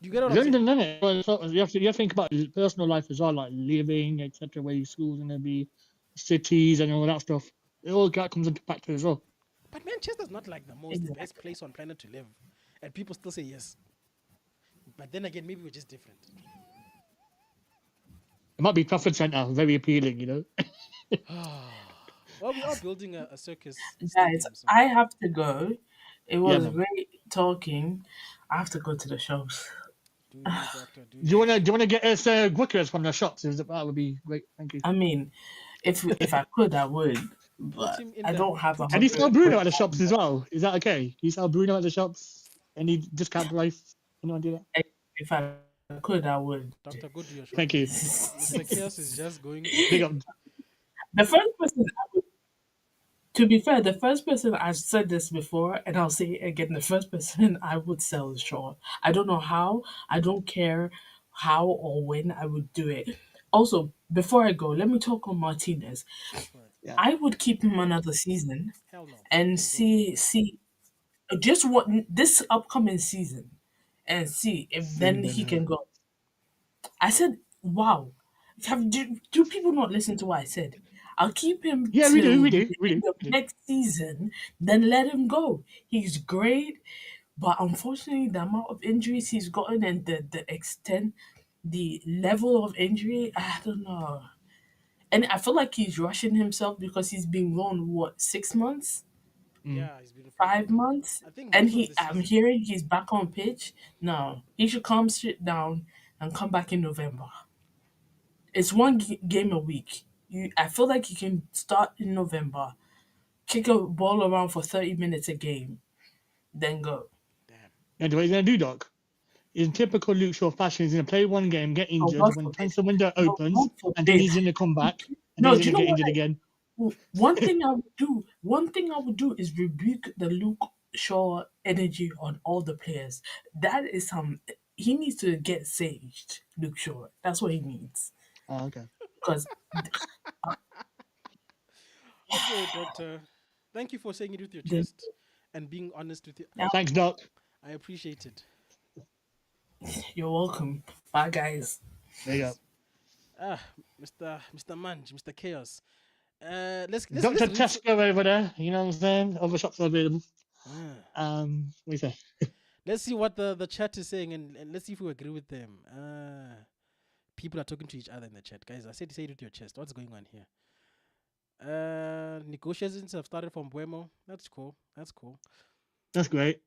Do you get what I'm saying? London, isn't it? Well, you have to think about his personal life as well, like living, etc. Where his school's gonna be, cities, and all that stuff. It all that comes into factor as well. But Manchester's not like the most best Exactly. place on planet to live, and people still say yes. But then again, maybe we're just different. It might be Trafford Centre, very appealing, you know. Well, we are building a circus Guys, stadium, so I have to go. It Yeah, was man. great talking. I have to go to the shops. do doctor, do. Do you wanna get us Gyökeres from the shops? That would be great. Thank you. I mean, if I could, I would, Put but him in I the don't have a put Can him you in sell hundred the Bruno brick. at the shops as well? Is that okay? Can you sell Bruno at the shops? Any discount price? Anyone do that? If I could, I would. doctor. Go do your Thank shopping. you. Mr. Chaos is just going Big up. The first person, to be fair, the first person I've said this before, and I'll say it again. The first person I would sell is Shaw. I don't know how. I don't care how or when I would do it. Also, before I go, let me talk on Martinez. go for it. Yeah. I would keep him another season Hell no, and he's going. see just what this upcoming season and see if then he Swindon. can go. I said, wow. Do people not listen to what I said? I'll keep him Yeah, we do. till We the do. We do. end of We do. next season, then let him go. He's great, but unfortunately, the amount of injuries he's gotten and the extent, the level of injury, I don't know. And I feel like he's rushing himself because he's been gone, what, 6 months? Mm. Yeah, he's been for 5 months, I think and most of the I'm season. hearing he's back on pitch. No, he should calm shit down and come back in November. It's one game a week. I feel like you can start in November, kick a ball around for 30 minutes a game, then go. Damn. And what he's going to do, Doc, in typical Luke Shaw fashion, he's going to play one game, get Oh, injured. God When the forbid. transfer window No, opens, God and then forbid. he's going to come back, and then No, he's do going you to know get what? injured again. One thing I would do is rebuke the Luke Shaw energy on all the players. That is some. He needs to get saged, Luke Shaw. That's what he needs. Oh, okay. Because Okay, doctor. Thank you for saying it with your the chest and being honest with you. now Thanks, Doc. I appreciate it. you're welcome. Bye, guys. There you go. Ah, Mr. Manj, Mr. Chaos. Let's Dr. read. Tesco over there, you know what I'm saying? Other shops are available. What do you say? Let's see what the chat is saying and let's see if we agree with them. People are talking to each other in the chat, guys. I said say it with your chest. What's going on here? Negotiations have started from Mbeumo. That's cool. That's cool. That's great.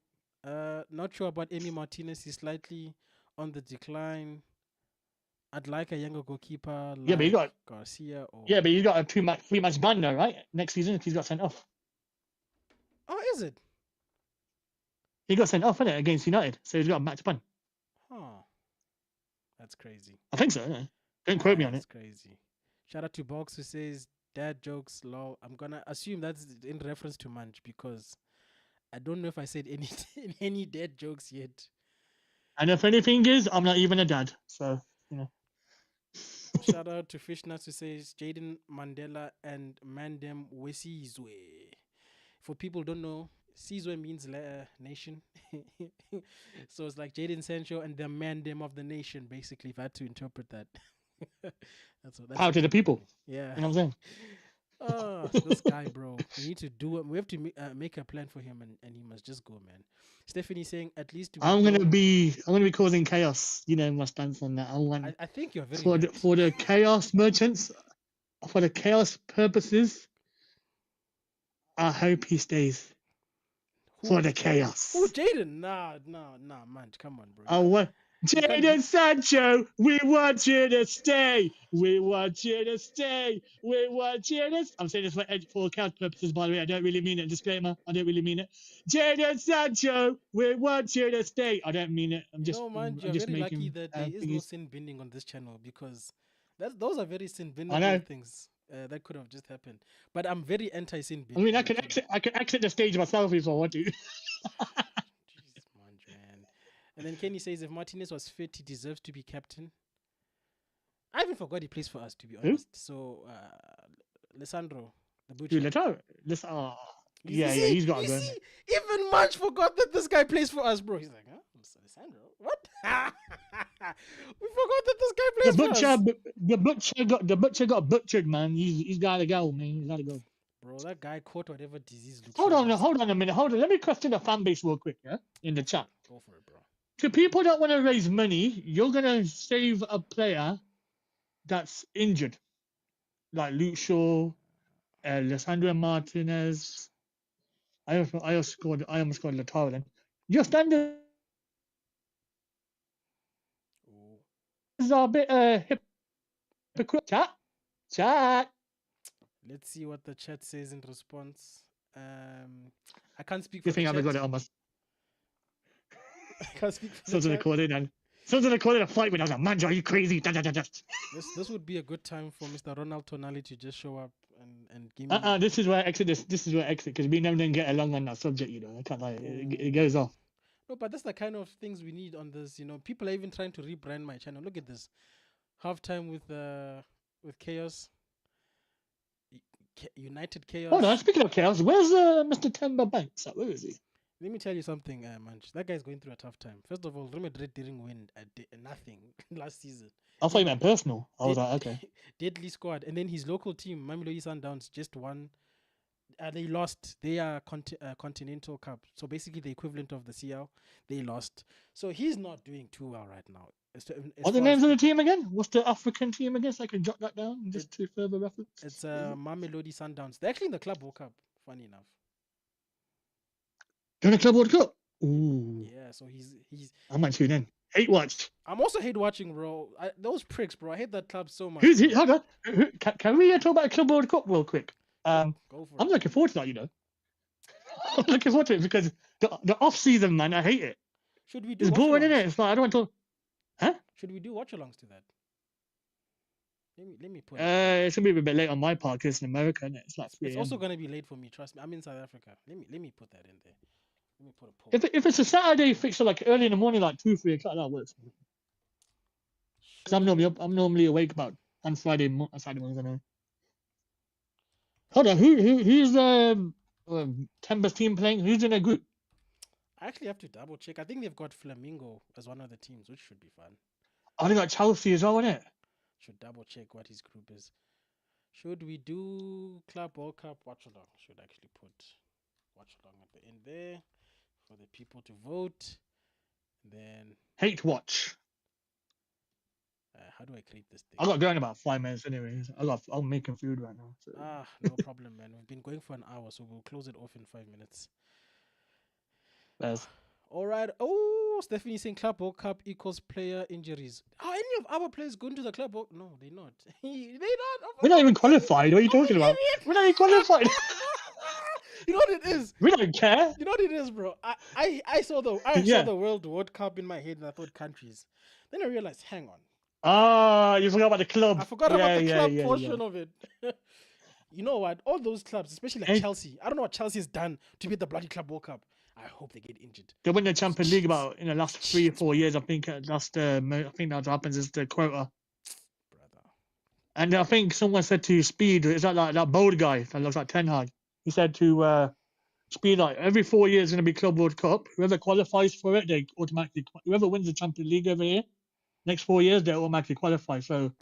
Not sure about Emi Martinez. He's slightly on the decline. I'd like a younger goalkeeper Yeah, but like Garcia yeah, or. but he's got a 3 match ban now, right? Next season, if he's got sent off. Oh, is it? He got sent off, innit, against United, so he's got a match ban. Huh. That's crazy. I think so. Yeah. Don't quote me on That's it. crazy. Shout out to Box who says dad jokes lol. I'm gonna assume that's in reference to Munch because I don't know if I said any any dad jokes yet. And if anything is, I'm not even a dad, so you know. Shout out to Fishnuts who says Jaden Mandela and Mandem Wesizwe. For people who don't know, Sizwe means nation. So it's like Jaden Sancho and the Mandem of the nation, basically, if I had to interpret that. That's Power to the actually people. funny. Yeah. You know what I'm saying? Oh, this guy, bro. We need to do it. We have to make a plan for him, and he must just go, man. Stephanie saying, at least we I'm don't. gonna be causing chaos. You know my stance on that. I want I think you're very for the, right. for the chaos merchants, for the chaos purposes. I hope he stays Who? for the Who? chaos. Jaden? Nah, man. Come on, bro. I want You can't. Jadon Sancho. We want you to stay. We want you to stay. We want you to. I'm saying this for account purposes, by the way. I don't really mean it. Disclaimer. I don't really mean it. Jadon Sancho. We want you to stay. I don't mean it. You know, man, I'm you're just very lucky making that there is no thingies. sin binding on this channel because those are very sin I know. bindable things that could have just happened. But I'm very anti sin I mean, binding. I can exit the stage myself if I want to. Jesus, man. And then Kenny says if Martinez was fit, he deserves to be captain. I even forgot he plays for us, to be Who? honest. So, Alessandro, the Who? butcher. Let's This. Yeah, he's got to You go. see, even Munch forgot that this guy plays for us, bro. He's like, huh? Alessandro? What? We forgot that this guy plays for us. The butcher got butchered, man. He's got to go, man. He's got to go. Bro, that guy caught whatever disease Luke Hold Shaw on has. a minute. Hold on. Let me question the fan base real quick, yeah? In the chat. Go for it, bro. To people that want to raise money, you're gonna save a player that's injured, like Luke Shaw, Lissandro Martinez. I almost scored Lautaro then. Your standards Ooh. are a bit hypocrite. Chat. Let's see what the chat says in response. I can't speak for Good the thing I haven't got chat. it on my. I can't speak for the Someone's gonna chat. call it and someone's gonna call it a fight when I was like, man, are you crazy? Da, da, da, da. This would be a good time for Mr. Ronald Tonali to just show up and give me. This is where I exit this is where I exit because we never didn't get along on that subject, you know. I can't like it goes off. No, but that's the kind of things we need on this. You know, people are even trying to rebrand my channel. Look at this, halftime with Chaos, United Chaos. Hold on, speaking of chaos, where's Mr. Temba Banks at? Where is he? Let me tell you something, Manch. That guy's going through a tough time. First of all, Real Madrid didn't win nothing last season. I thought you meant personal. I was like, okay. Deadly squad, and then his local team, Mamelodi Sundowns, just won. They lost. They are Continental Cup, so basically the equivalent of the CL. They lost, so he's not doing too well right now. What are the names of the team again? What's the African team again? So I can jot that down just to further reference. It's Mamelodi Sundowns. They're actually in the Club World Cup. Funny enough. Doing the Club World Cup. Ooh. Yeah, so he's. I might tune in. Hate watch. I'm also hate watching, bro. Those pricks, bro. I hate that club so much. Who's he? Hold on. Can we talk about the Club World Cup real quick? Go for I'm it. looking forward to that, you know. I'm looking forward to it because the off season, man, I hate it. Should we do? It's boring, isn't it? It's like I don't want to. Huh? Should we do watch-alongs to that? Let me put. It's gonna be a bit late on my part because it's in America, and it's like 3 It's a.m. also gonna be late for me. Trust me. I'm in South Africa. Let me put that in there. Let me put a poll. If it's a Saturday fixture, like early in the morning, like 2-3 o'clock, that works. Because I'm normally awake about on Friday mornings. I know. Hold on, who's Temba's team playing? Who's in a group? I actually have to double check. I think they've got Flamingo as one of the teams, which should be fun. Oh, they got Chelsea as well, isn't it? Should double check what his group is. Should we do Club World Cup watch along? Should actually put watch along at the end there for the people to vote. Then Hate watch. how do I create this thing? I got going in about 5 minutes anyways. I'm making food right now. So. No problem, man. We've been going for an hour, so we'll close it off in 5 minutes. Yes. All right. Oh, Stephanie saying Club World Cup equals player injuries. Are any of our players going to the Club World? No, they're not. They not. I We're not forgot. even qualified. What are you talking about? We're not even qualified. You know what it is? We don't care. You know what it is, bro. I saw Yeah. the World Cup in my head and I thought countries. Then I realized, hang on, Ah, you forgot about the club. I forgot about Yeah, the yeah, club yeah, yeah. portion of it. You know what? All those clubs, especially like And Chelsea, I don't know what Chelsea has done to beat the bloody Club World Cup. I hope they get injured. they win the It's Champions League cheats. about in the last It's 3 or cheats, 4 bro. years. I think I think that's what happens is the quota. Brother. And I think someone said to Speed, is that like that bold guy that looks like Ten Hag? He said to Speed like every 4 years going to be Club World Cup. Whoever qualifies for it, they automatically. Whoever wins the Champions League every year, next 4 years they automatically qualify. So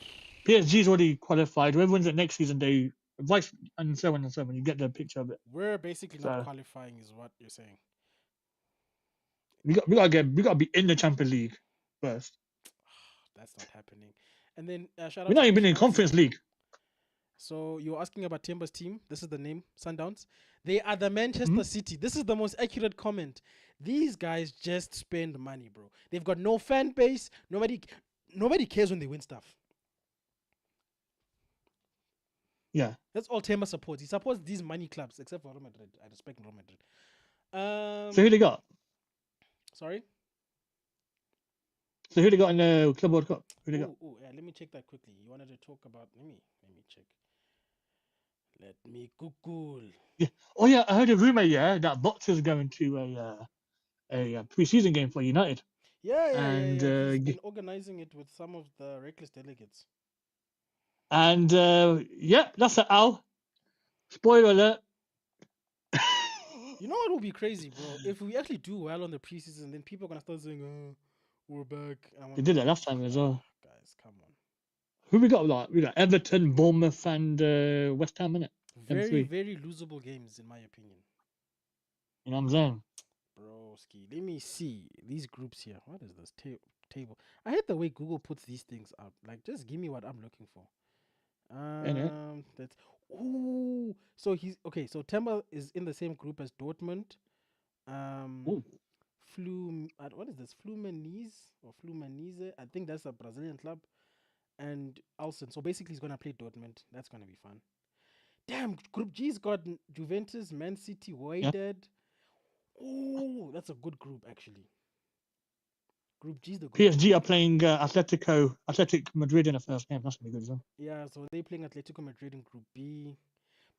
PSG's already qualified. Whoever wins it next season, they vice and so on and so on. You get the picture of it. We're basically not So qualifying, is what you're saying. we gotta be in the Champions League first. That's not happening. And then shout We're out to not even in Defense. Conference League. So you're asking about Timber's team. This is the name, Sundowns. They are the Hmm? Manchester City. This is the most accurate comment. These guys just spend money, bro. They've got no fan base. Nobody cares when they win stuff. Yeah. That's all Timber supports. He supports these money clubs, except for Real Madrid. I respect Real Madrid. So who they got? Sorry. So who they got in the Club World Cup? Who they got? Oh, yeah, let me check that quickly. You wanted to talk about? Let me check. Let me Google. Yeah. Oh yeah, I heard a rumor. Yeah, that Boxer's going to a preseason game for United. And He's been organizing it with some of the reckless delegates. yeah, that's an Al. Spoiler alert. You know what will be crazy, bro? If we actually do well on the preseason, then people are gonna start saying, "Oh, we're back." And I They want to did be that like, last time as well. guys, come on. Who we got? Like we got Everton, Bournemouth, and West Ham in it. Them Very, three. very losable games, in my opinion. You know what I'm saying? Broski, let me see these groups here. What is this table? I hate the way Google puts these things out. Like, just give me what I'm looking for. Innit? That's so he's okay. So Temba is in the same group as Dortmund. Ooh. What is this? Fluminense. I think that's a Brazilian club. And Alson. So basically, he's gonna play Dortmund. That's gonna be fun. Damn, Group G's got Juventus, Man City, Yeah. Wydad. Oh, that's a good group actually. Group G's the group of PSG are death. playing Athletic Madrid in the first game. That's gonna be good as well. Yeah, so they're playing Atletico Madrid in Group B.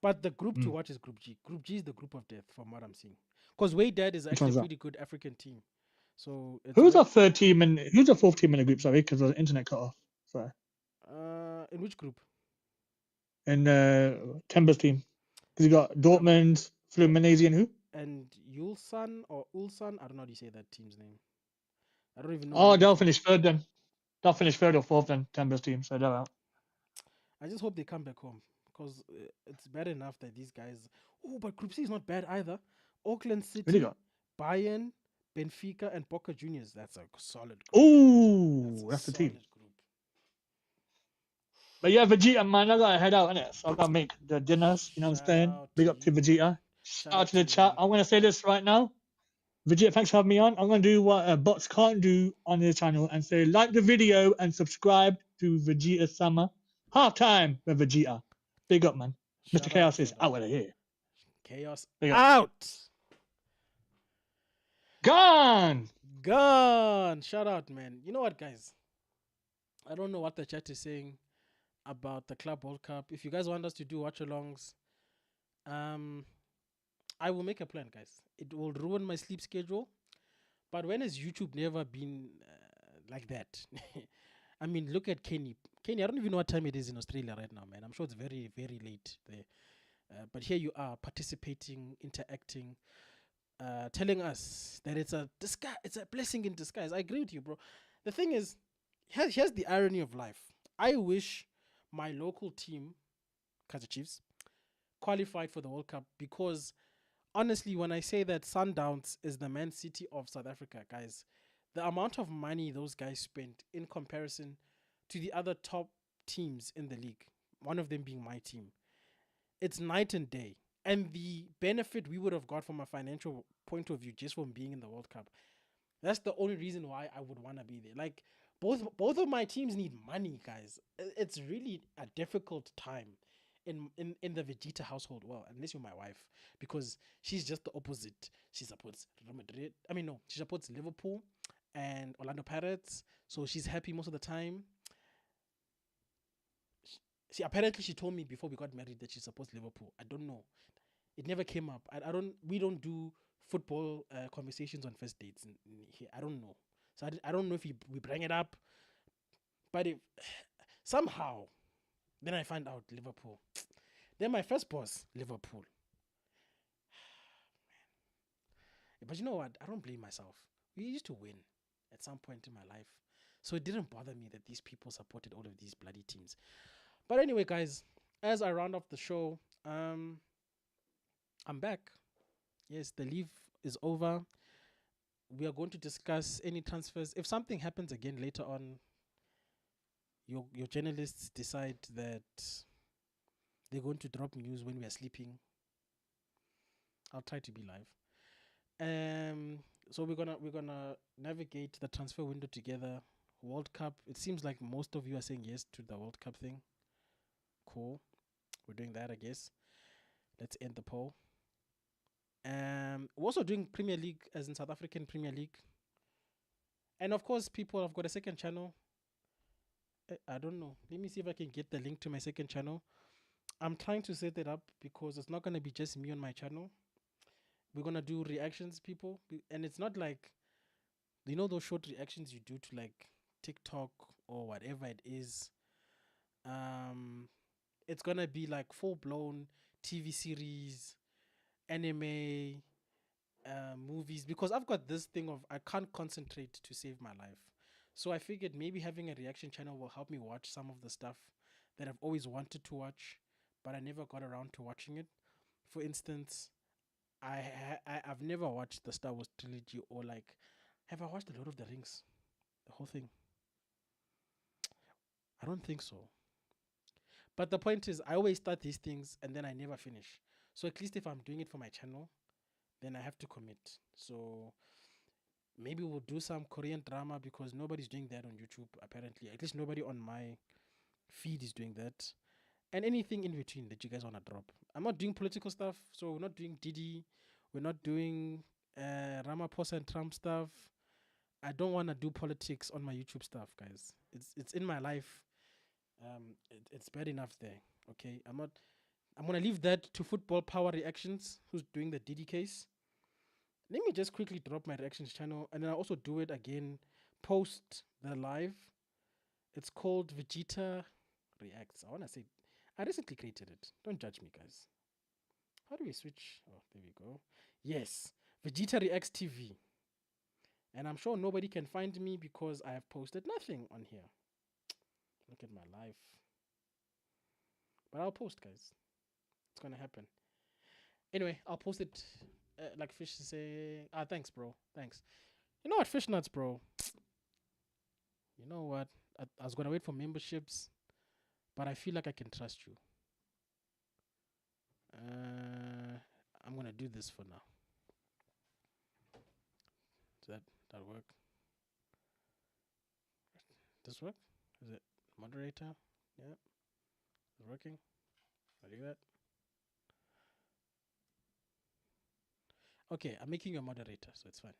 But the group to Mm. watch is Group G. Group G is the group of death, from what I'm seeing. Because Wydad is Which actually a one's that? pretty good African team. So it's Who's our third team and who's the fourth team in the group? Sorry, because the internet cut off. Sorry. in which group? And Timber's team. Because you got Dortmund, Fluminense, and who? And Ulsan or Ulsan, I don't know how you say that team's name. I don't even know where Oh, they're they'll from. finish third then. They'll finish third or fourth then, Timber's team. So they're out. I just hope they come back home because it's bad enough that these guys. Oh, but Group C is not bad either. Auckland Who they City, got? Bayern, Benfica, and Boca Juniors. That's a solid group. Ooh, that's the team. Solid group. But yeah, Vegeta, man, I gotta head out, innit? So I gotta make the dinners, you know what I'm Shout saying? out Big to up to you. Vegeta. Shout Shout out out to the to chat. you. I'm gonna say this right now. Vegeta, thanks for having me on. I'm gonna do what bots can't do on the channel and say like the video and subscribe to Vegeta Summer. Halftime with Vegeta. Big up, man. Mr. Shout out. Chaos is Shout out out. of here. Chaos Big up. out. Gone! Gone. Shout out, man. You know what, guys? I don't know what the chat is saying about the Club World Cup. If you guys want us to do watch alongs, I will make a plan, guys. It will ruin my sleep schedule. But when has YouTube never been like that? I mean, look at Kenny. Kenny, I don't even know what time it is in Australia right now, man. I'm sure it's very, very late there. But here you are participating, interacting, telling us that it's a blessing in disguise. I agree with you, bro. The thing is, here's the irony of life. I wish my local team, Kaizer Chiefs, qualified for the World Cup because honestly, when I say that Sundowns is the Man City of South Africa, guys, the amount of money those guys spent in comparison to the other top teams in the league, one of them being my team, it's night and day. And the benefit we would have got from a financial point of view just from being in the World Cup, That's the only reason why I would want to be there. Like both of my teams need money, guys. It's really a difficult time in the Vegeta household. Well, unless you're my wife, because she's just the opposite. She supports Real Madrid. I mean, no, she supports Liverpool and Orlando Pirates. So she's happy most of the time. She apparently she told me before we got married that she supports Liverpool. I don't know. It never came up. I don't. We don't do football conversations on first dates in here. I don't know. So I don't know if we bring it up, but if somehow then I find out Liverpool. Then my first boss Liverpool. But you know what? I don't blame myself. We used to win at some point in my life, so it didn't bother me that these people supported all of these bloody teams. But anyway, guys, as I round off the show, I'm back. Yes, the leave is over. We are going to discuss any transfers. If something happens again later on, your journalists decide that they're going to drop news when we are sleeping, I'll try to be live. So we're gonna navigate the transfer window together. World Cup. It seems like most of you are saying yes to the World Cup thing. Cool. We're doing that, I guess. Let's end the poll. We're also doing Premier League, as in South African Premier League. And of course, people have got a second channel. I don't know. Let me see if I can get the link to my second channel. I'm trying to set it up because it's not going to be just me on my channel. We're going to do reactions, people. And it's not like, you know, those short reactions you do to like TikTok or whatever it is. It's going to be like full blown TV series, anime, movies, because I've got this thing of I can't concentrate to save my life. So I figured maybe having a reaction channel will help me watch some of the stuff that I've always wanted to watch, but I never got around to watching it. For instance, I've never watched the Star Wars trilogy, or like, have I watched the Lord of the Rings, the whole thing? I don't think so. But the point is, I always start these things and then I never finish. So at least if I'm doing it for my channel, then I have to commit. So maybe we'll do some Korean drama because nobody's doing that on YouTube, apparently. At least nobody on my feed is doing that. And anything in between that you guys want to drop. I'm not doing political stuff, so we're not doing Diddy. We're not doing Ramaphosa and Trump stuff. I don't want to do politics on my YouTube stuff, guys. It's in my life. It's bad enough there. Okay, I'm not. I'm gonna leave that to Football Power Reactions, who's doing the Diddy case. Let me just quickly drop my reactions channel, and then I'll also do it again post the live. It's called Vegeta Reacts. I want to say, I recently created it. Don't judge me, guys. How do we switch? Oh, there we go. Yes, Vegeta Reacts TV. And I'm sure nobody can find me because I have posted nothing on here. Look at my life. But I'll post, guys. It's going to happen. Anyway, I'll post it like Fish say, thanks, bro. Thanks. You know what, Fish Nuts, bro? You know what? I was going to wait for memberships, but I feel like I can trust you. I'm going to do this for now. Does that work? This work? Is it moderator? Yeah. Is it working? I do that. Okay, I'm making you a moderator, so it's fine.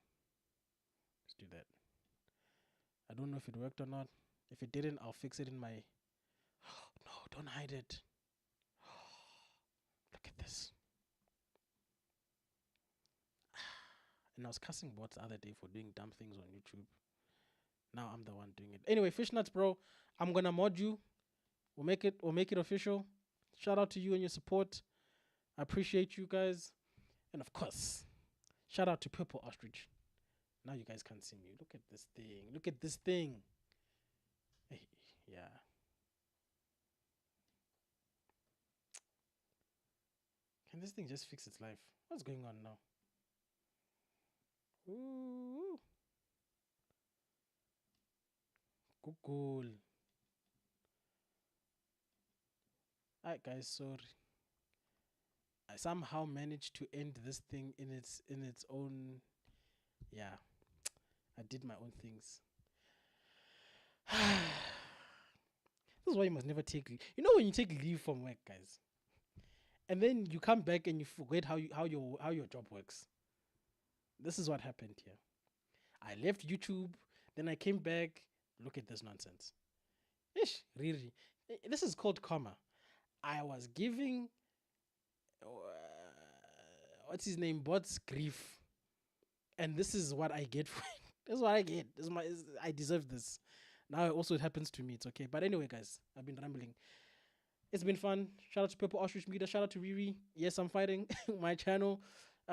Let's do that. I don't know if it worked or not. If it didn't, I'll fix it in my... No, don't hide it. Look at this. And I was cussing bots the other day for doing dumb things on YouTube. Now I'm the one doing it. Anyway, Fishnuts, bro, I'm gonna mod you. We'll make it official. Shout out to you and your support. I appreciate you guys. And of course, shout out to Purple Ostrich. Now you guys can't see me. Look at this thing. Look at this thing. Hey, yeah. Can this thing just fix its life? What's going on now? Ooh. Google. Alright, guys. Sorry. I somehow managed to end this thing in its own. Yeah. I did my own things. This is why you must never take leave. You know when you take leave from work, guys, and then you come back and you forget how your job works. This is what happened here. I left YouTube, then I came back. Look at this nonsense. Ish, really. This is called karma. I was giving what's his name, bots grief, and this is what I get for it. This is what I get. I deserve this. Now also it happens to me. It's okay. But anyway, guys, I've been rambling. It's been fun. Shout out to Purple Ostrich Media. Shout out to Riri. Yes, I'm fighting my channel.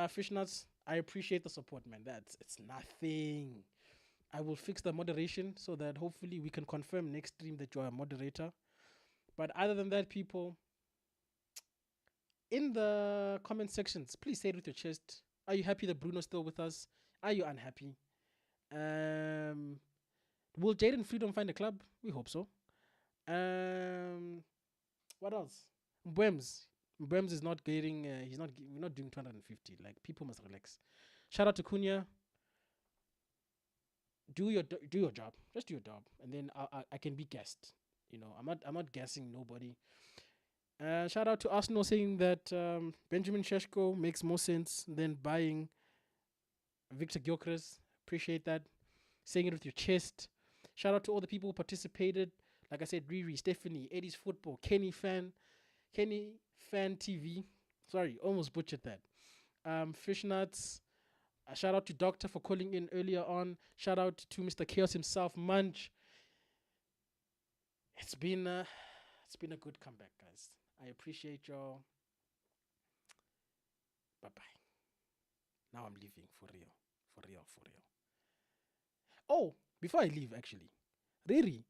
Fishnuts. I appreciate the support, man. It's nothing. I will fix the moderation so that hopefully we can confirm next stream that you're a moderator. But other than that, people, in the comment sections, please say it with your chest. Are you happy that Bruno's still with us? Are you unhappy? Will Jaden Freedom find a club? We hope so. What else? Mbwems is not getting. We're not doing 250. Like, people must relax. Shout out to Cunha. Do your job. Just do your job, and then I can be guest. You know, I'm not guessing nobody. Shout out to Arsenal saying that Benjamin Sheshko makes more sense than buying Victor Gyökeres. Appreciate that. Saying it with your chest. Shout out to all the people who participated. Like I said, Riri, Stephanie, Eddie's Football, Kenny Fan TV. Sorry, almost butchered that. Fishnuts. Shout out to Doctor for calling in earlier on. Shout out to Mr. Chaos himself, Munch. It's been a good comeback, guys. I appreciate y'all. Bye bye. Now I'm leaving for real. For real, for real. Oh, before I leave, actually, Riri,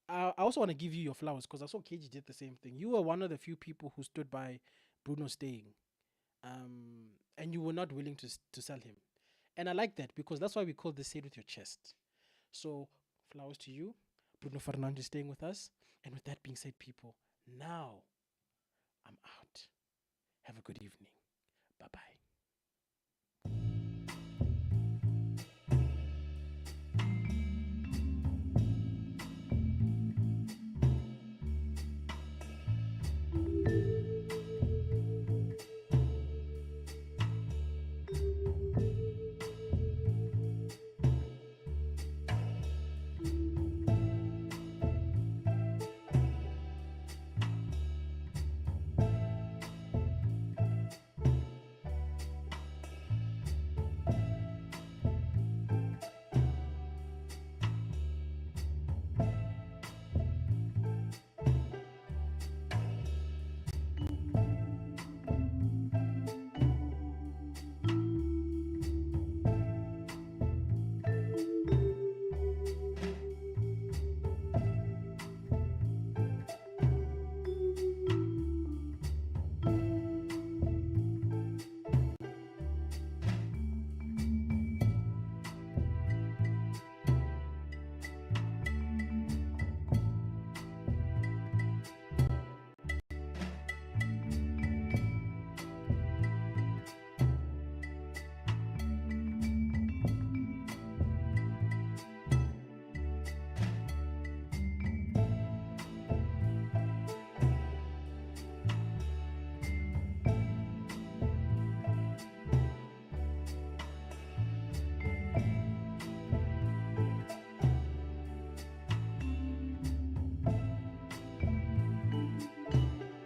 I also want to give you your flowers because I saw KG did the same thing. You were one of the few people who stood by Bruno staying, and you were not willing to sell him, and I like that because that's why we call this "Say it with your chest." So flowers to you, Bruno Fernandes staying with us, and with that being said, people, now I'm out. Have a good evening.